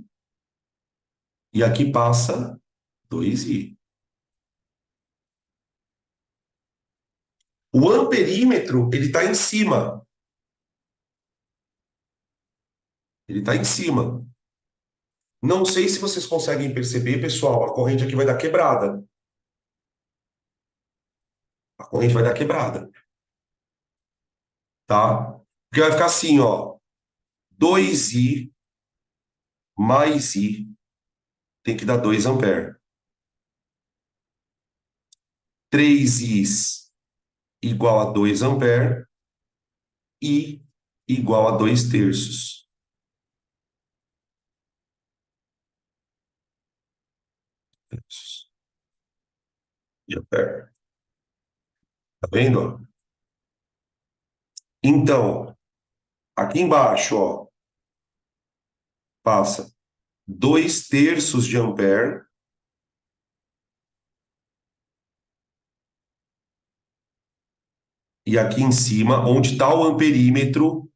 e aqui passa 2I. O amperímetro, ele tá em cima. Ele tá em cima. Não sei se vocês conseguem perceber, pessoal, a corrente aqui vai dar quebrada. A corrente vai dar quebrada, tá? Porque vai ficar assim, ó. 2I mais I tem que dar 2 amperes. 3Is igual a 2 amperes. I igual a 2 terços. De ampere. Tá vendo? Então, aqui embaixo, ó, passa 2 terços de ampere. E aqui em cima, onde está o amperímetro,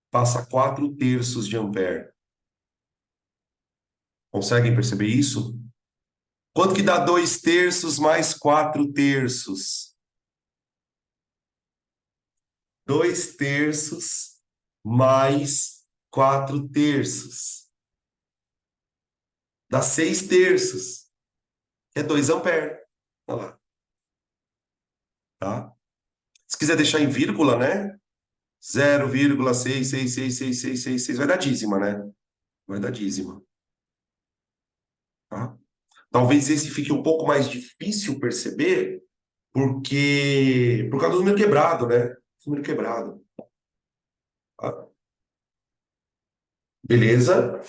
passa 4 terços de ampere. Conseguem perceber isso? Quanto que dá 2 terços mais 4 terços? 2 terços mais 4 terços. Dá 6 terços. É 2 amperes. Olha lá. Tá? Se quiser deixar em vírgula, né? 0,6666666 vai dar dízima, né? Vai dar dízima. Tá? Talvez esse fique um pouco mais difícil perceber, porque por causa do número quebrado, né? Número quebrado. Tá? Beleza?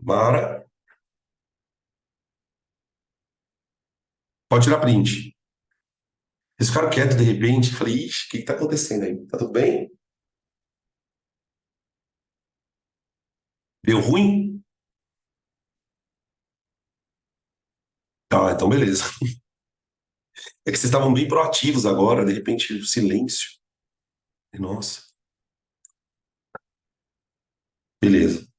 Mara. Pode tirar print. Eles ficaram quietos de repente. Falei, ixi, o que tá acontecendo aí? Tá tudo bem? Deu ruim? Tá, então beleza. É que vocês estavam bem proativos agora, de repente, silêncio. Nossa, beleza.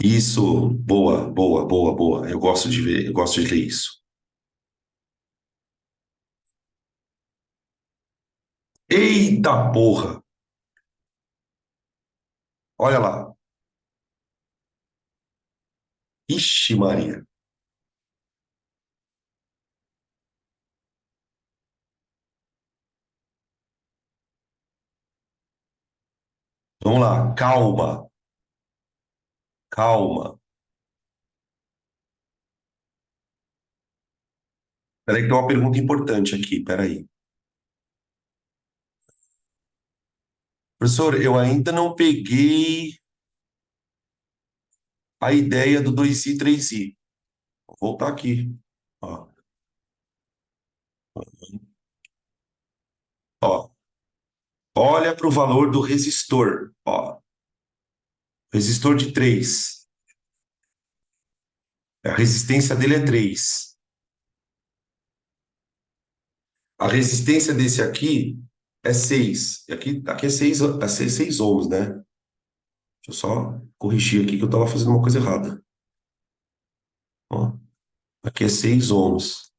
Isso, boa. Eu gosto de ver, eu gosto de ler isso. Eita porra! Olha lá. Ixi, Maria. Vamos lá, calma, calma. Peraí que tem uma pergunta importante aqui, peraí. Professor, eu ainda não peguei a ideia do 2i, 3i. Vou voltar aqui. Ó, ó. Olha para o valor do resistor. Ó, resistor de 3. A resistência dele é 3. A resistência desse aqui é 6. E aqui é 6 ohms, né? Deixa eu só corrigir aqui que eu estava fazendo uma coisa errada. Ó, aqui é 6 ohms.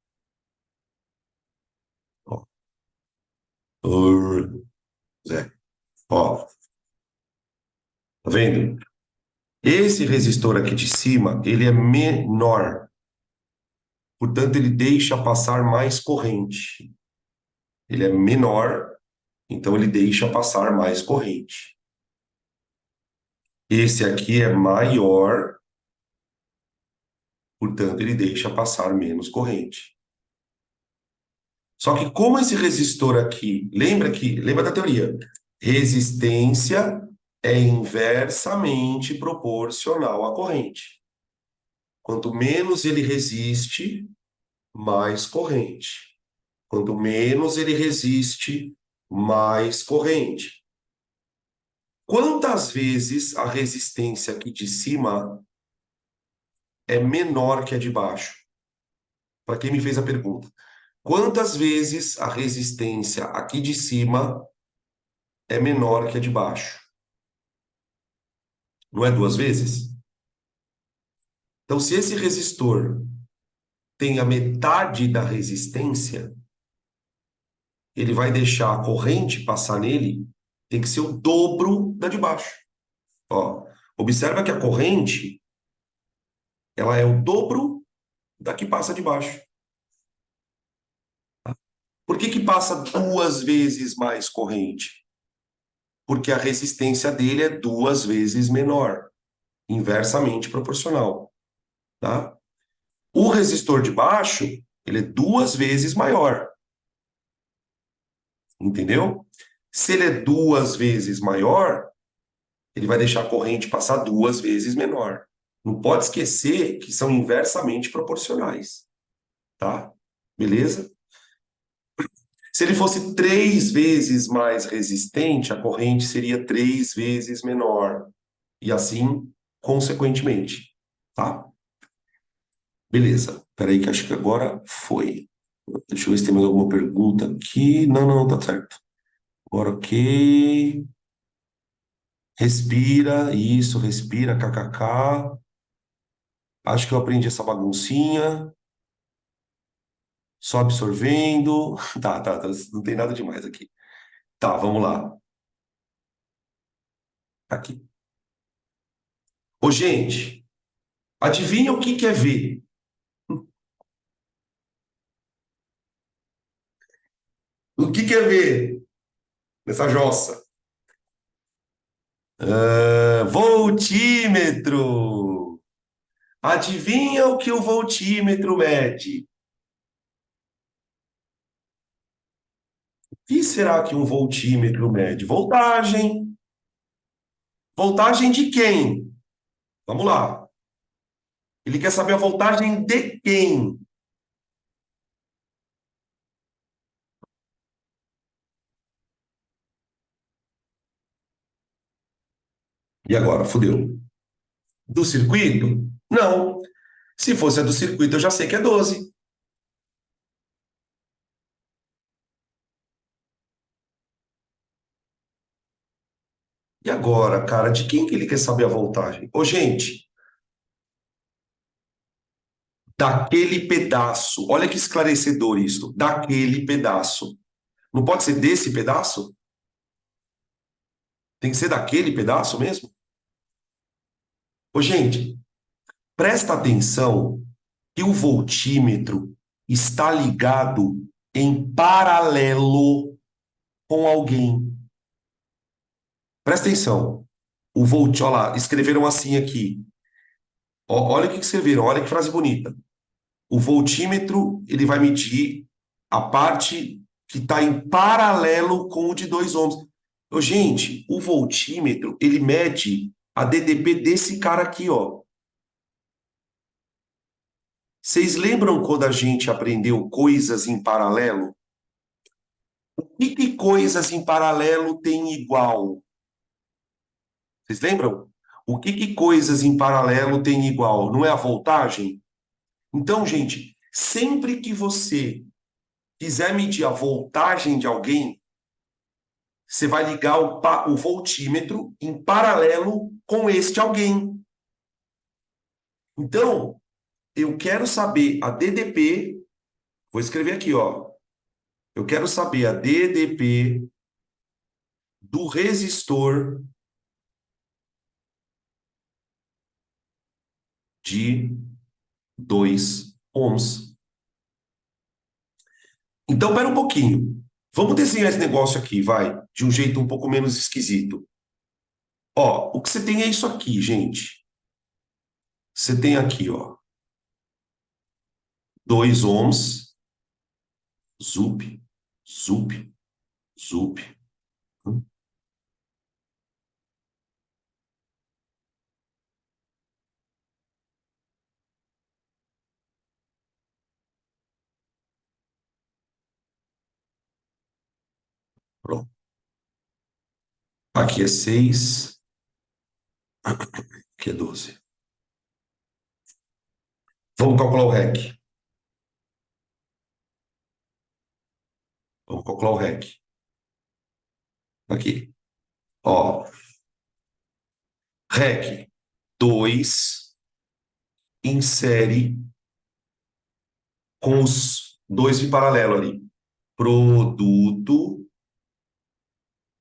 Ó. Zé. Ó, tá vendo? Esse resistor aqui de cima, ele é menor. Portanto, ele deixa passar mais corrente. Ele é menor, então ele deixa passar mais corrente. Esse aqui é maior, portanto, ele deixa passar menos corrente. Só que como esse resistor aqui, lembra da teoria? Resistência é inversamente proporcional à corrente. Quanto menos ele resiste, mais corrente. Quanto menos ele resiste, mais corrente. Quantas vezes a resistência aqui de cima é menor que a de baixo? Para quem me fez a pergunta. Quantas vezes a resistência aqui de cima é menor que a de baixo? Não é 2 vezes? Então, se esse resistor tem a metade da resistência, ele vai deixar a corrente passar nele, tem que ser o dobro da de baixo. Ó, observa que a corrente, ela é o dobro da que passa de baixo. Por que que passa 2 vezes mais corrente? Porque a resistência dele é 2 vezes menor, inversamente proporcional, tá? O resistor de baixo, ele é 2 vezes maior. Entendeu? Se ele é 2 vezes maior, ele vai deixar a corrente passar 2 vezes menor. Não pode esquecer que são inversamente proporcionais, tá? Beleza? Se ele fosse 3 vezes mais resistente, a corrente seria 3 vezes menor. E assim, consequentemente, tá? Beleza. Peraí que acho que agora foi. Deixa eu ver se tem mais alguma pergunta aqui. Não, tá certo. Agora, ok. Respira, isso, respira, kkk. Acho que eu aprendi essa baguncinha. Só absorvendo. Tá, não tem nada demais aqui. Tá, vamos lá. Aqui. Ô, gente, adivinha o que que é V? O que que é V nessa jossa? Voltímetro. Adivinha o que o voltímetro mede? O que será que um voltímetro mede? Voltagem. Voltagem de quem? Vamos lá. Ele quer saber a voltagem de quem? E agora, fudeu. Do circuito? Não. Se fosse a do circuito, eu já sei que é 12. E agora, cara, de quem que ele quer saber a voltagem? Ô, gente, daquele pedaço. Olha que esclarecedor isso. Daquele pedaço. Não pode ser desse pedaço? Tem que ser daquele pedaço mesmo? Ô, gente, presta atenção que o voltímetro está ligado em paralelo com alguém. Presta atenção. O volt, olha lá, escreveram assim aqui. Olha o que escreveram, olha que frase bonita. O voltímetro, ele vai medir a parte que está em paralelo com o de 2 ohms. Ô, gente, o voltímetro, ele mede a DDP desse cara aqui, ó. Vocês lembram quando a gente aprendeu coisas em paralelo? O que coisas em paralelo tem igual? Vocês lembram? O que coisas em paralelo tem igual? Não é a voltagem? Então, gente, sempre que você quiser medir a voltagem de alguém, você vai ligar o voltímetro em paralelo com este alguém. Então, eu quero saber a DDP, vou escrever aqui, ó. Eu quero saber a DDP do resistor de 2 ohms. Então, pera um pouquinho. Vamos desenhar esse negócio aqui, vai, de um jeito um pouco menos esquisito. Ó, o que você tem é isso aqui, gente. Você tem aqui, ó, 2 ohms, zup, zup, zup. Pronto. Aqui é 6, aqui é 12. Vamos calcular o REC. Vamos calcular o REC. Aqui. Ó, REC 2 em série com os dois em paralelo ali. Produto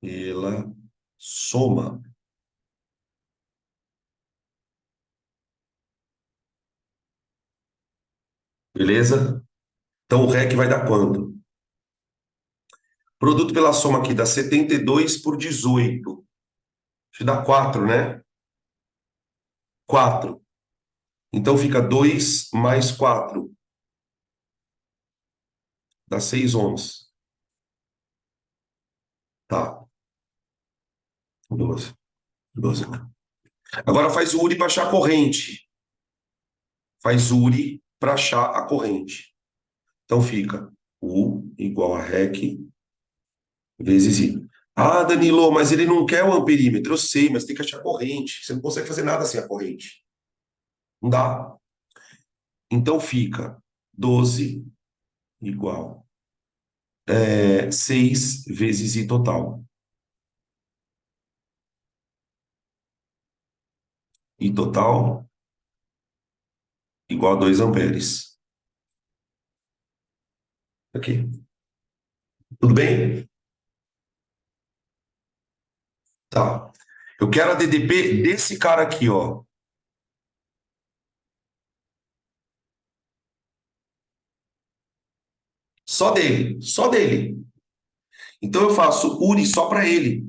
pela soma. Beleza? Então o REC vai dar quanto? Produto pela soma aqui dá 72 por 18. Isso dá 4, né? 4. Então fica 2 mais 4. Dá 6 ohms. Tá. 12. 12. Agora faz o URI para achar a corrente. Faz URI para achar a corrente. Então fica U igual a REC vezes I. Ah, Danilo, mas ele não quer o amperímetro. Eu sei, mas tem que achar a corrente. Você não consegue fazer nada sem a corrente. Não dá. Então fica 12 igual 6 vezes I total. I total igual a 2 amperes. Aqui. Tudo bem? Tá. Eu quero a DDP desse cara aqui, ó. Só dele. Só dele. Então eu faço URI só para ele.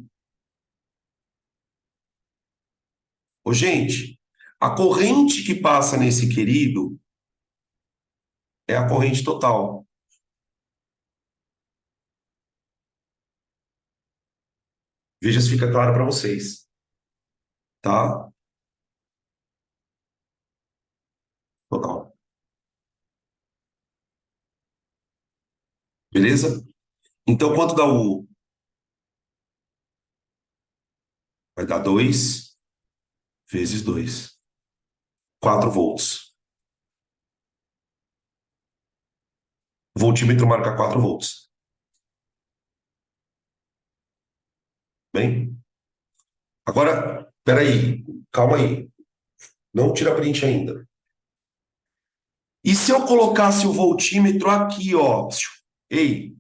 Ô, gente, a corrente que passa nesse querido é a corrente total. Veja se fica claro para vocês. Tá? Total. Beleza? Então, quanto dá o U? Vai dar 2 vezes 2. 4 volts. O voltímetro marca 4 volts. Bem? Agora, peraí. Calma aí. Não tira print ainda. E se eu colocasse o voltímetro aqui, ó? Ei.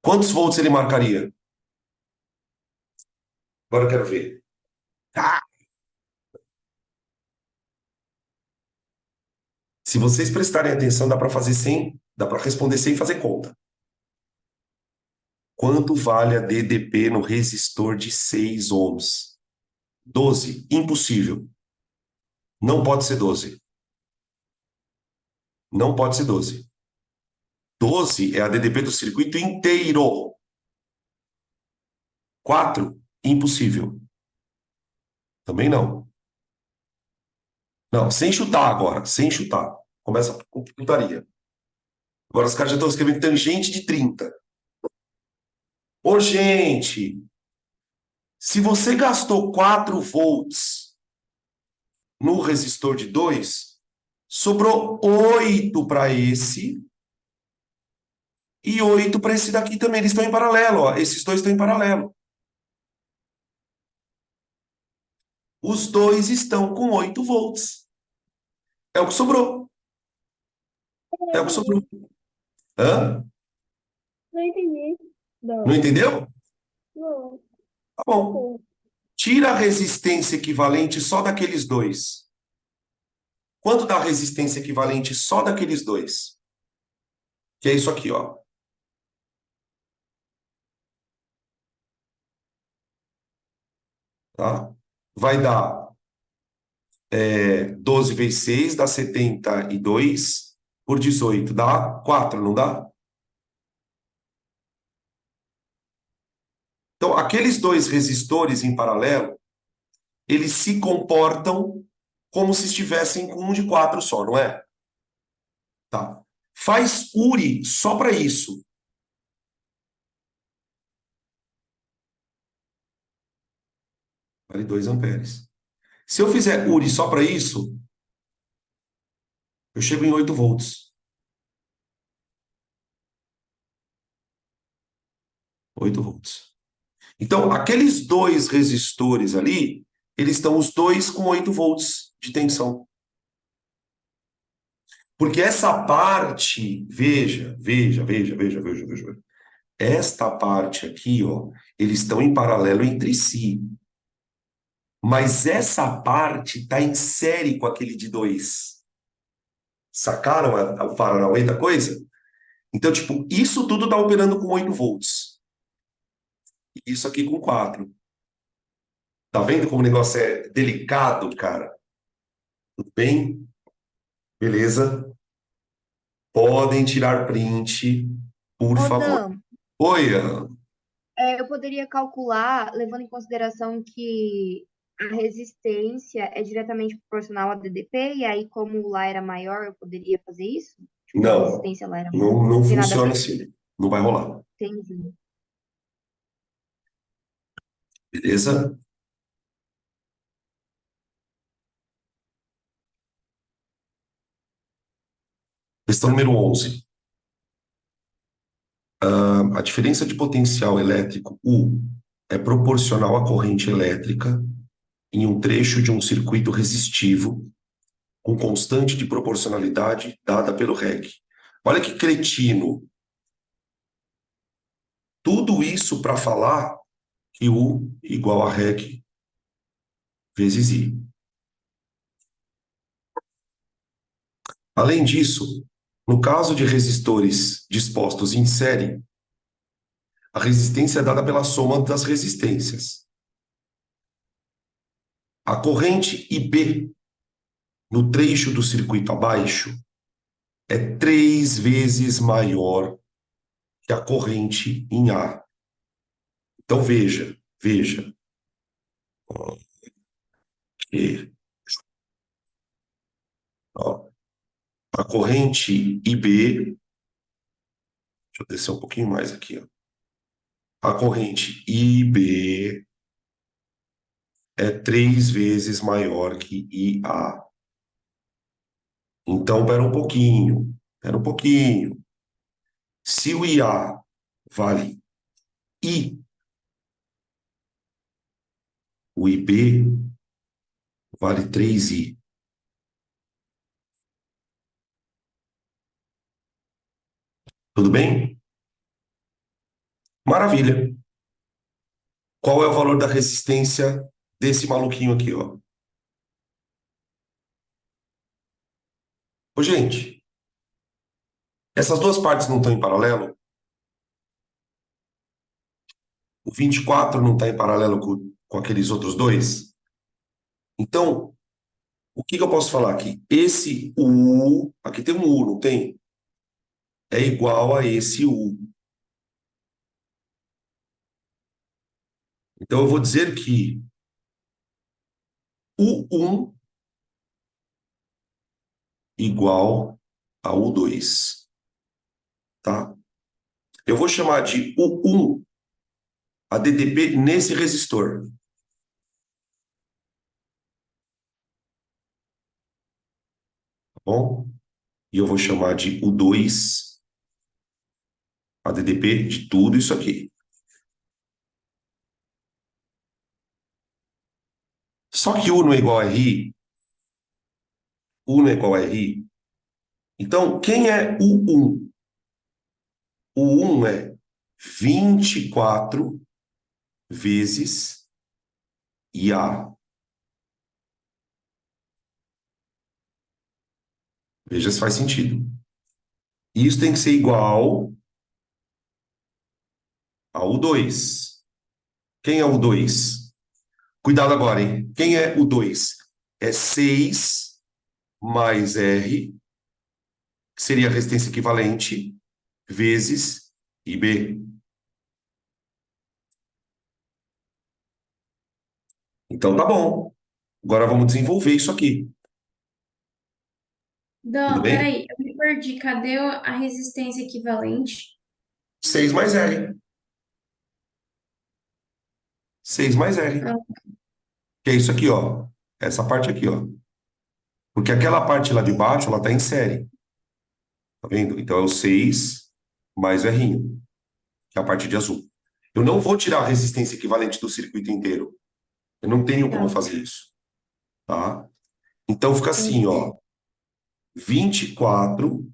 Quantos volts ele marcaria? Agora eu quero ver. Ah! Se vocês prestarem atenção, dá para responder sem fazer conta. Quanto vale a DDP no resistor de 6 ohms? 12. Impossível. Não pode ser 12. Não pode ser 12. 12 é a DDP do circuito inteiro. 4. Impossível. Também não. Não, sem chutar agora. Sem chutar. Começa com putaria. Agora os caras já estão escrevendo tangente de 30. Ô, gente, se você gastou 4 volts no resistor de 2, sobrou 8 para esse e 8 para esse daqui também. Eles estão em paralelo, ó. Esses dois estão em paralelo. Os dois estão com 8 volts. É o que sobrou. É o que sobrou. Hã? Não entendi. Não Não, entendeu? não. Tá bom. Pô, Tira a resistência equivalente só daqueles dois. Quanto dá a resistência equivalente só daqueles dois? Que é isso aqui, ó. Tá? Vai dar 12 vezes 6, dá 72 por 18. Dá 4, não dá? Então, aqueles dois resistores em paralelo, eles se comportam como se estivessem com um de 4 só, não é? Tá. Faz URI só para isso. Vale 2 amperes. Se eu fizer URI só para isso, eu chego em 8 volts. 8 volts. Então, aqueles dois resistores ali, eles estão os dois com 8 volts de tensão. Porque essa parte, veja. Esta parte aqui, ó, eles estão em paralelo entre si. Mas essa parte está em série com aquele de 2. Sacaram o paranauê da coisa? Então, tipo, isso tudo está operando com 8 volts. E isso aqui com 4. Tá vendo como o negócio é delicado, cara? Tudo bem? Beleza? Podem tirar print, por Ô, favor. Dan, Oi, Ana. eu poderia calcular, levando em consideração que a resistência é diretamente proporcional ao DDP, e aí, como lá era maior, eu poderia fazer isso? Tipo, a Não, resistência lá era maior. não Não tem nada a funciona ver. assim. Não vai rolar. Entendi. Beleza? Questão número 11. A diferença de potencial elétrico U é proporcional à corrente elétrica em um trecho de um circuito resistivo com constante de proporcionalidade dada pelo REG. Olha que cretino. Tudo isso para falar que U igual a REG vezes I. Além disso, no caso de resistores dispostos em série, a resistência é dada pela soma das resistências. A corrente IB no trecho do circuito abaixo é 3 vezes maior que a corrente em A. Então veja, que ó, a corrente IB, deixa eu descer um pouquinho mais aqui, ó. A corrente IB é 3 vezes maior que IA. Então, espera um pouquinho. Se o IA vale I, o IB vale 3I. Tudo bem? Maravilha. Qual é o valor da resistência desse maluquinho aqui, ó? Ô, gente, essas duas partes não estão em paralelo? O 24 não está em paralelo com aqueles outros dois? Então, o que eu posso falar aqui? Esse U, aqui tem um U, não tem? É igual a esse U. Então, eu vou dizer que U1 igual a U2, tá? Eu vou chamar de U1 a DDP nesse resistor. Tá bom? E eu vou chamar de U2 a DDP de tudo isso aqui. Só que U não é igual a RI. U não é igual a RI. Então, quem é U1? O 1 é 24 vezes IA. Veja se faz sentido. Isso tem que ser igual ao 2. Quem é o 2? Cuidado agora, hein? Quem é o 2? É 6 mais R, que seria a resistência equivalente, vezes IB. Então tá bom. Agora vamos desenvolver isso aqui. Tudo Não, bem? peraí, eu me perdi. Cadê a resistência equivalente? 6 mais R. 6 mais R. Ah, Que é isso aqui, ó. Essa parte aqui, ó. Porque aquela parte lá de baixo, ela tá em série. Tá vendo? Então é o 6 mais o R, que é a parte de azul. Eu não vou tirar a resistência equivalente do circuito inteiro. Eu não tenho como tá. fazer isso. Tá? Então fica assim, Entendi. ó. 24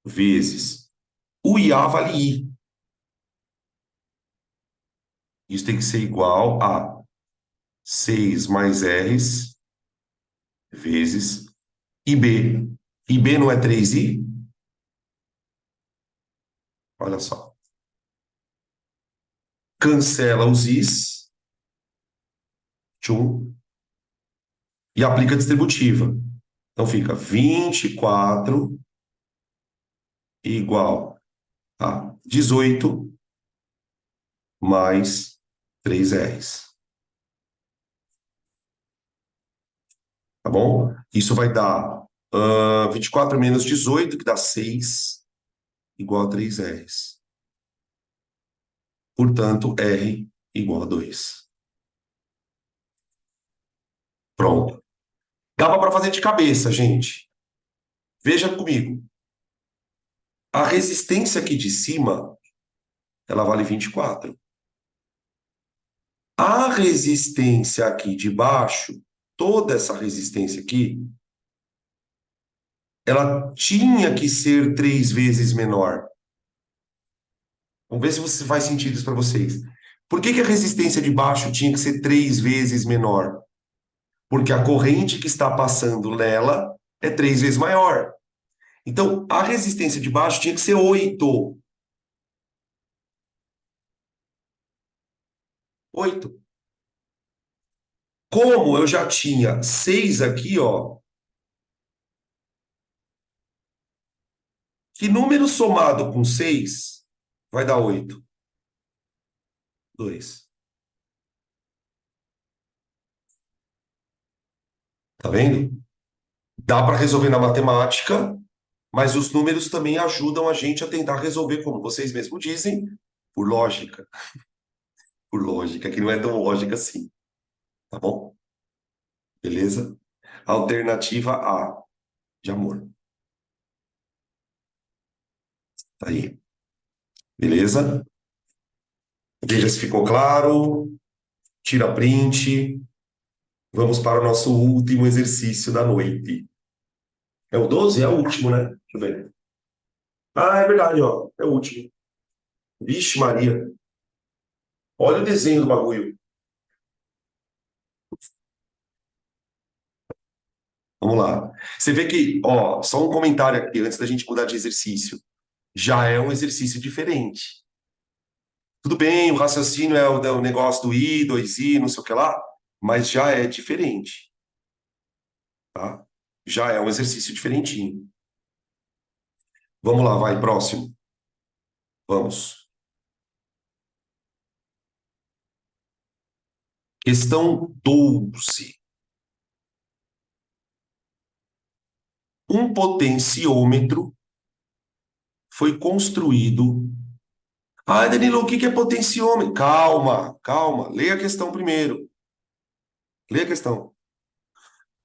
vezes o IA vale I. Isso tem que ser igual a 6 mais R's vezes IB. IB não é 3I? Olha só. Cancela os Is. Tchum. E aplica a distributiva. Então fica 24 igual a 18 mais 3Rs. Tá bom? Isso vai dar 24 menos 18, que dá 6, igual a 3Rs. Portanto, R igual a 2. Pronto. Dava para fazer de cabeça, gente. Veja comigo. A resistência aqui de cima, ela vale 24. A resistência aqui de baixo, toda essa resistência aqui, ela tinha que ser 3 vezes menor. Vamos ver se faz sentido isso para vocês. Por que a resistência de baixo tinha que ser 3 vezes menor? Porque a corrente que está passando nela é 3 vezes maior. Então, a resistência de baixo tinha que ser 8. 8. Como eu já tinha 6 aqui, ó, que número somado com 6 vai dar 8? 2. Tá vendo? Dá para resolver na matemática, mas os números também ajudam a gente a tentar resolver, como vocês mesmos dizem, por lógica. Por lógica, que não é tão lógica assim. Tá bom? Beleza? Alternativa A, de amor. Tá aí. Beleza? Veja se ficou claro. Tira print. Vamos para o nosso último exercício da noite. É o 12? É o último, né? Deixa eu ver. Ah, é verdade, ó. É o último. Vixe, Maria. Olha o desenho do bagulho. Vamos lá. Você vê que, ó, só um comentário aqui antes da gente mudar de exercício. Já é um exercício diferente. Tudo bem, o raciocínio é o negócio do I, 2I, não sei o que lá, mas já é diferente, tá? Já é um exercício diferentinho. Vamos lá, vai, próximo. Vamos. Questão 12. Um potenciômetro foi construído. Ah, Danilo, o que é potenciômetro? Calma, calma. Leia a questão primeiro. Leia a questão.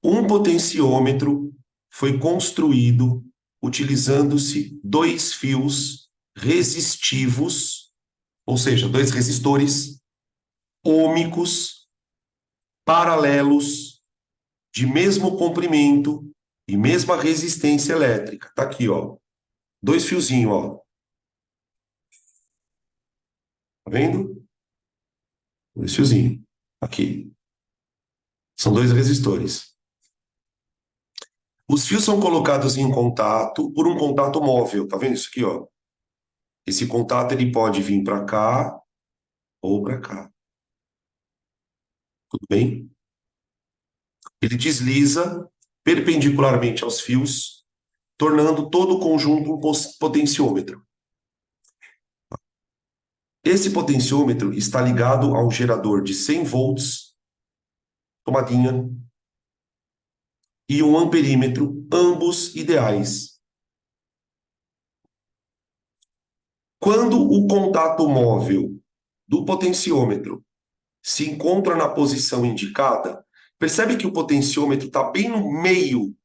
Um potenciômetro foi construído utilizando-se 2 fios resistivos, ou seja, 2 resistores ômicos paralelos de mesmo comprimento e mesma resistência elétrica. Tá aqui, ó. 2 fiozinhos, ó. Tá vendo? Esse fiozinho. Aqui. São dois resistores. Os fios são colocados em contato por um contato móvel. Tá vendo isso aqui, ó? Esse contato ele pode vir para cá ou para cá. Tudo bem? Ele desliza perpendicularmente aos fios, tornando todo o conjunto um potenciômetro. Esse potenciômetro está ligado a um gerador de 100 volts, tomadinha, e um amperímetro, ambos ideais. Quando o contato móvel do potenciômetro se encontra na posição indicada, percebe que o potenciômetro está bem no meio.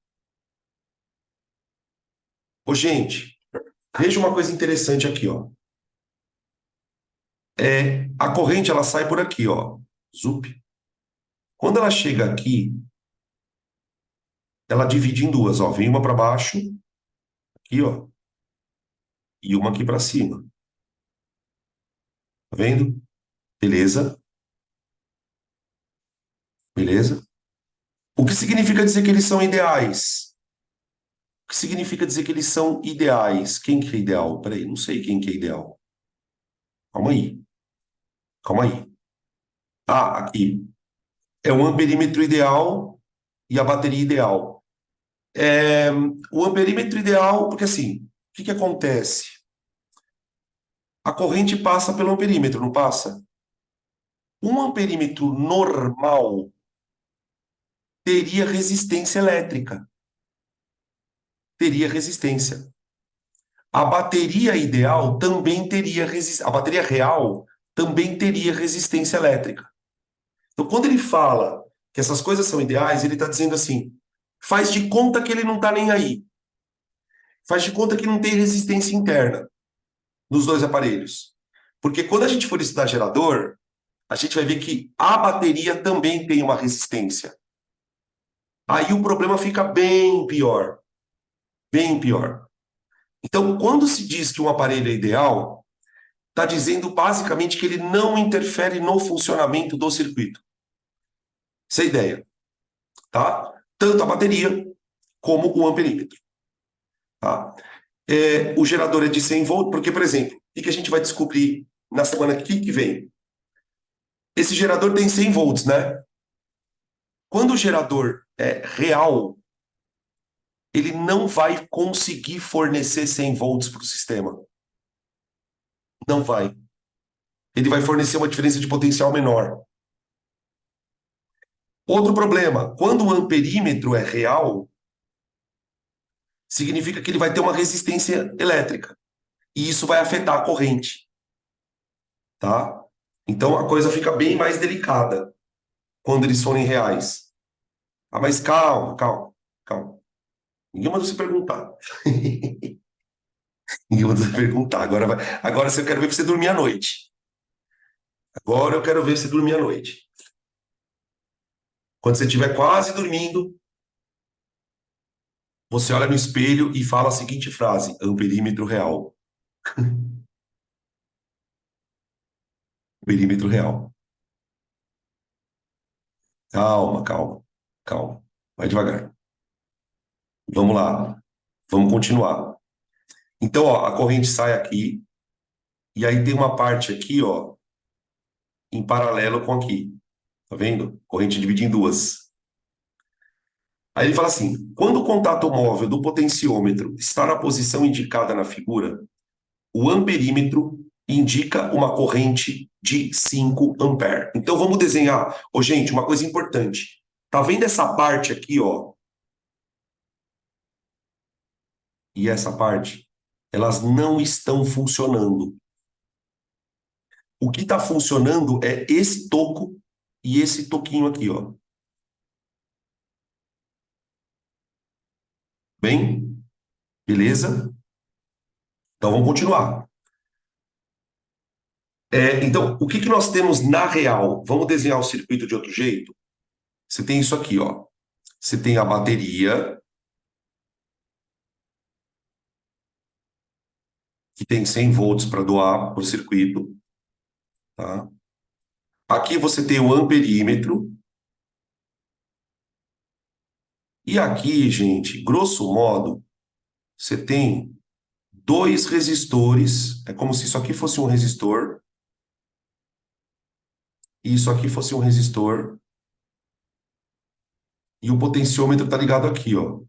Ô, gente, veja uma coisa interessante aqui, ó. A corrente ela sai por aqui, ó. Zup. Quando ela chega aqui, ela divide em duas, ó. Vem uma para baixo, aqui, ó, e uma aqui para cima. Tá vendo? Beleza? Beleza? O que significa dizer que eles são ideais? O que significa dizer que eles são ideais? Quem que é ideal? Peraí, não sei quem que é ideal. Calma aí. Calma aí. Ah, aqui. É o amperímetro ideal e a bateria ideal. O amperímetro ideal, porque assim, o que acontece? A corrente passa pelo amperímetro, não passa? Um amperímetro normal teria resistência elétrica. Teria resistência. A bateria ideal também teria resistência. A bateria real também teria resistência elétrica. Então, quando ele fala que essas coisas são ideais, ele está dizendo assim: faz de conta que ele não está nem aí. Faz de conta que não tem resistência interna nos dois aparelhos. Porque quando a gente for estudar gerador, a gente vai ver que a bateria também tem uma resistência. Aí o problema fica bem pior. Bem pior. Então, quando se diz que um aparelho é ideal, está dizendo basicamente que ele não interfere no funcionamento do circuito. Essa é a ideia. Tá? Tanto a bateria como o amperímetro. Tá? O gerador é de 100 volts, porque, por exemplo, o que a gente vai descobrir na semana que vem? Esse gerador tem 100 volts, né? Quando o gerador é real, ele não vai conseguir fornecer 100 volts para o sistema. Não vai. Ele vai fornecer uma diferença de potencial menor. Outro problema, quando o amperímetro é real, significa que ele vai ter uma resistência elétrica. E isso vai afetar a corrente. Tá? Então a coisa fica bem mais delicada quando eles forem reais. Ah, mas calma, calma, calma. Ninguém mandou você perguntar. Ninguém mandou você perguntar. Agora eu quero ver você dormir à noite. Agora eu quero ver você dormir à noite. Quando você estiver quase dormindo, você olha no espelho e fala a seguinte frase: amperímetro real. Amperímetro real. Calma, calma, calma. Vai devagar. Vamos lá. Vamos continuar. Então, ó, a corrente sai aqui, e aí tem uma parte aqui, ó, em paralelo com aqui. Tá vendo? Corrente dividida em duas. Aí ele fala assim: quando o contato móvel do potenciômetro está na posição indicada na figura, o amperímetro indica uma corrente de 5 ampere. Então vamos desenhar. Ô, gente, uma coisa importante. Tá vendo essa parte aqui, ó? E essa parte? Elas não estão funcionando. O que está funcionando é esse toco e esse toquinho aqui, ó. Bem? Beleza? Então vamos continuar. Então, o que nós temos na real? Vamos desenhar o circuito de outro jeito? Você tem isso aqui, ó. Você tem a bateria, que tem 100 volts para doar para o circuito. tá? Aqui você tem o amperímetro. E aqui, gente, grosso modo, você tem dois resistores. É como se isso aqui fosse um resistor e isso aqui fosse um resistor. E o potenciômetro está ligado aqui, ó.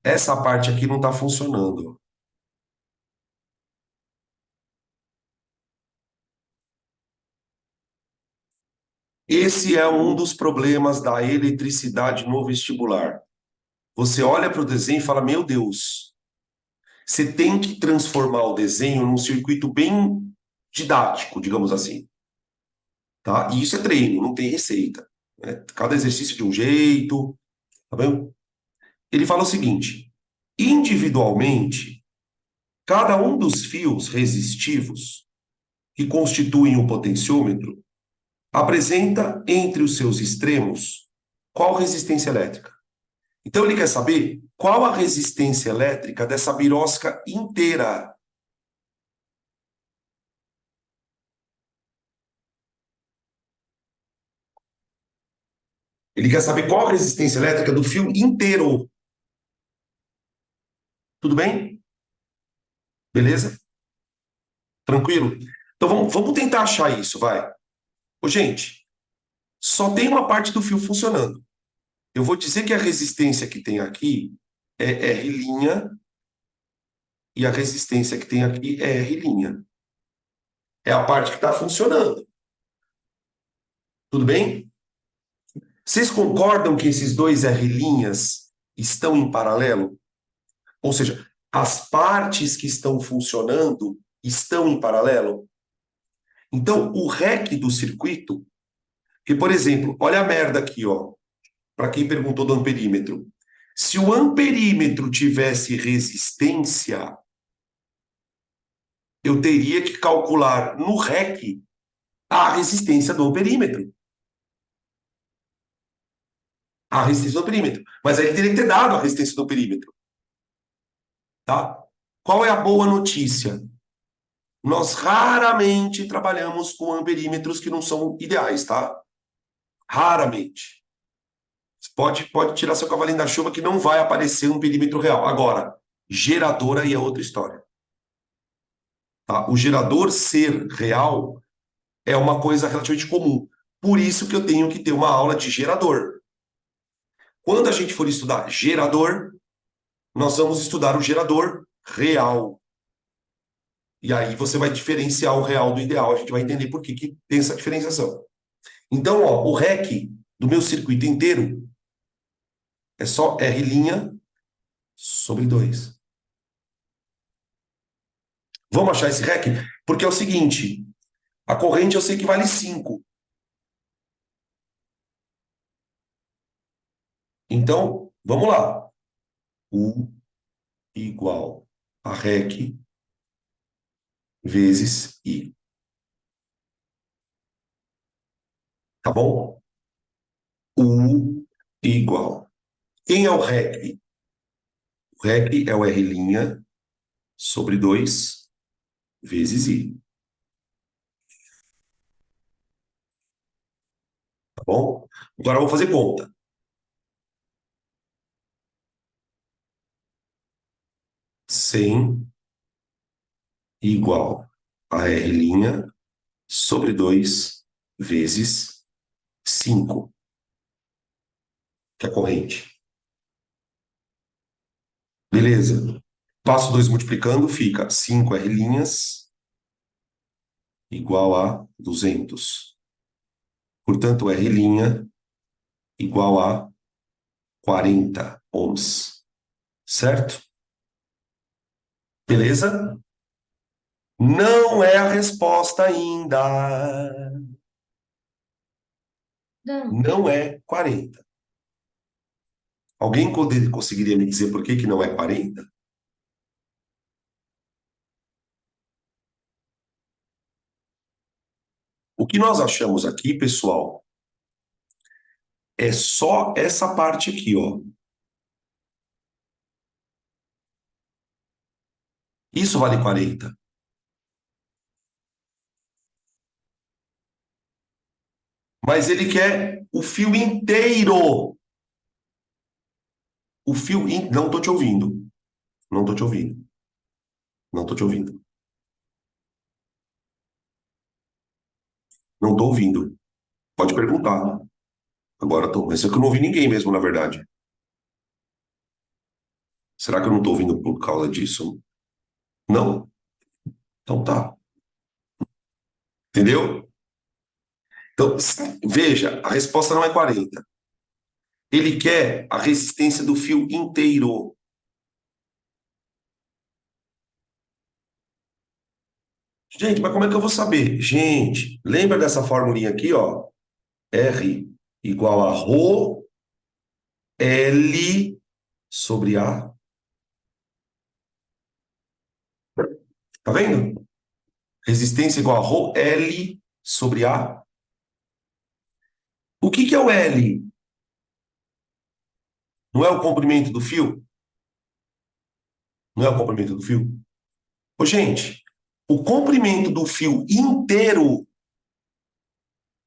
Essa parte aqui não está funcionando. Esse é um dos problemas da eletricidade no vestibular. Você olha para o desenho e fala, meu Deus, você tem que transformar o desenho num circuito bem didático, digamos assim, tá? E isso é treino, não tem receita, né? Cada exercício de um jeito, tá vendo? Ele fala o seguinte, individualmente, cada um dos fios resistivos que constituem o potenciômetro apresenta entre os seus extremos qual resistência elétrica. Então ele quer saber qual a resistência elétrica dessa birosca inteira. Ele quer saber qual a resistência elétrica do fio inteiro. Tudo bem? Beleza? Tranquilo? Então vamos tentar achar isso, vai. Ô, gente, só tem uma parte do fio funcionando. Eu vou dizer que a resistência que tem aqui é R' e a resistência que tem aqui é R'. É a parte que está funcionando. Tudo bem? Vocês concordam que esses dois R' estão em paralelo? Ou seja, as partes que estão funcionando estão em paralelo? Então, o REC do circuito, que, por exemplo, olha a merda aqui, ó, para quem perguntou do amperímetro. Se o amperímetro tivesse resistência, eu teria que calcular no REC a resistência do amperímetro. A resistência do amperímetro. Mas aí ele teria que ter dado a resistência do amperímetro. Tá? Qual é a boa notícia? Nós raramente trabalhamos com amperímetros que não são ideais, tá? Raramente. Você pode tirar seu cavalinho da chuva que não vai aparecer um perímetro real. Agora, gerador aí é outra história. Tá? O gerador ser real é uma coisa relativamente comum. Por isso que eu tenho que ter uma aula de gerador. Quando a gente for estudar gerador, nós vamos estudar o gerador real. E aí você vai diferenciar o real do ideal. A gente vai entender por que tem essa diferenciação. Então, ó, o REC do meu circuito inteiro é só R' sobre 2. Vamos achar esse REC? Porque é o seguinte, a corrente eu sei que vale 5. Então, vamos lá. U igual a REC vezes I. Tá bom? U igual. Quem é o REC? O REC é o R' sobre 2 vezes I. Tá bom? Agora eu vou fazer conta. 100 igual a R' sobre 2 vezes 5, que é a corrente. Beleza? Passo 2 multiplicando, fica 5 R' igual a 200. Portanto, R' igual a 40 ohms. Certo? Beleza? Não é a resposta ainda. Não. Não é 40. Alguém conseguiria me dizer por que não é 40? O que nós achamos aqui, pessoal, é só essa parte aqui, ó. Isso vale 40. Mas ele quer o fio inteiro. O fio... Não estou te ouvindo. Não estou te ouvindo. Não estou te ouvindo. Não estou ouvindo. Pode perguntar. Agora estou. Mas é que eu não ouvi ninguém mesmo, na verdade. Será que eu não estou ouvindo por causa disso? Não? Então tá. Entendeu? Então, veja, a resposta não é 40. Ele quer a resistência do fio inteiro. Gente, mas como é que eu vou saber? Gente, lembra dessa formulinha aqui, ó? R igual a ρ L sobre A. Tá vendo? Resistência igual a ρ L sobre A. O que é o L? Não é o comprimento do fio? Não é o comprimento do fio? Ô, gente, o comprimento do fio inteiro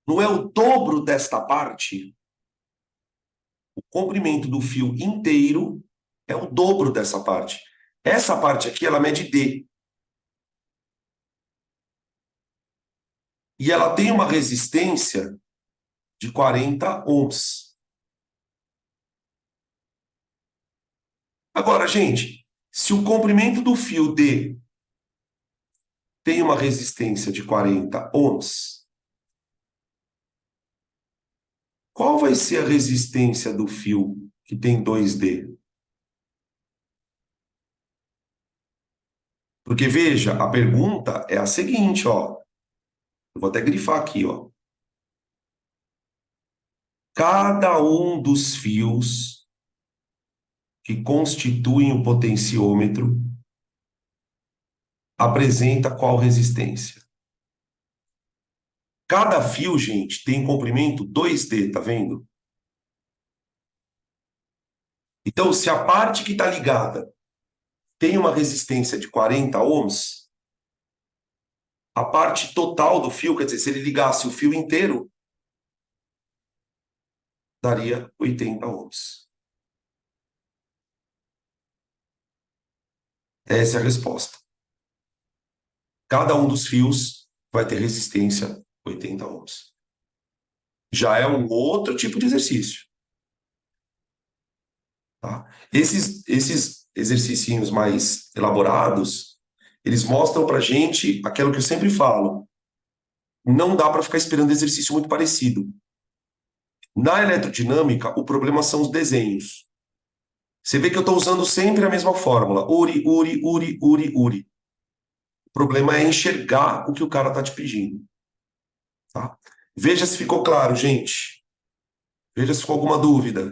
não é o dobro desta parte? O comprimento do fio inteiro é o dobro dessa parte. Essa parte aqui, ela mede D. E ela tem uma resistência de 40 ohms. Agora, gente, se o comprimento do fio D tem uma resistência de 40 ohms, qual vai ser a resistência do fio que tem 2D? Porque, veja, a pergunta é a seguinte, ó. Eu vou até grifar aqui, ó. Cada um dos fios que constituem o potenciômetro apresenta qual resistência? Cada fio, gente, tem comprimento 2D, tá vendo? Então, se a parte que está ligada tem uma resistência de 40 ohms, a parte total do fio, quer dizer, se ele ligasse o fio inteiro, daria 80 ohms. Essa é a resposta. Cada um dos fios vai ter resistência 80 ohms. Já é um outro tipo de exercício. Tá? Esses exercícios mais elaborados, eles mostram para a gente aquilo que eu sempre falo. Não dá para ficar esperando exercício muito parecido. Na eletrodinâmica, o problema são os desenhos. Você vê que eu estou usando sempre a mesma fórmula. Uri, uri, uri, uri, uri. O problema é enxergar o que o cara está te pedindo. Tá? Veja se ficou claro, gente. Veja se ficou alguma dúvida.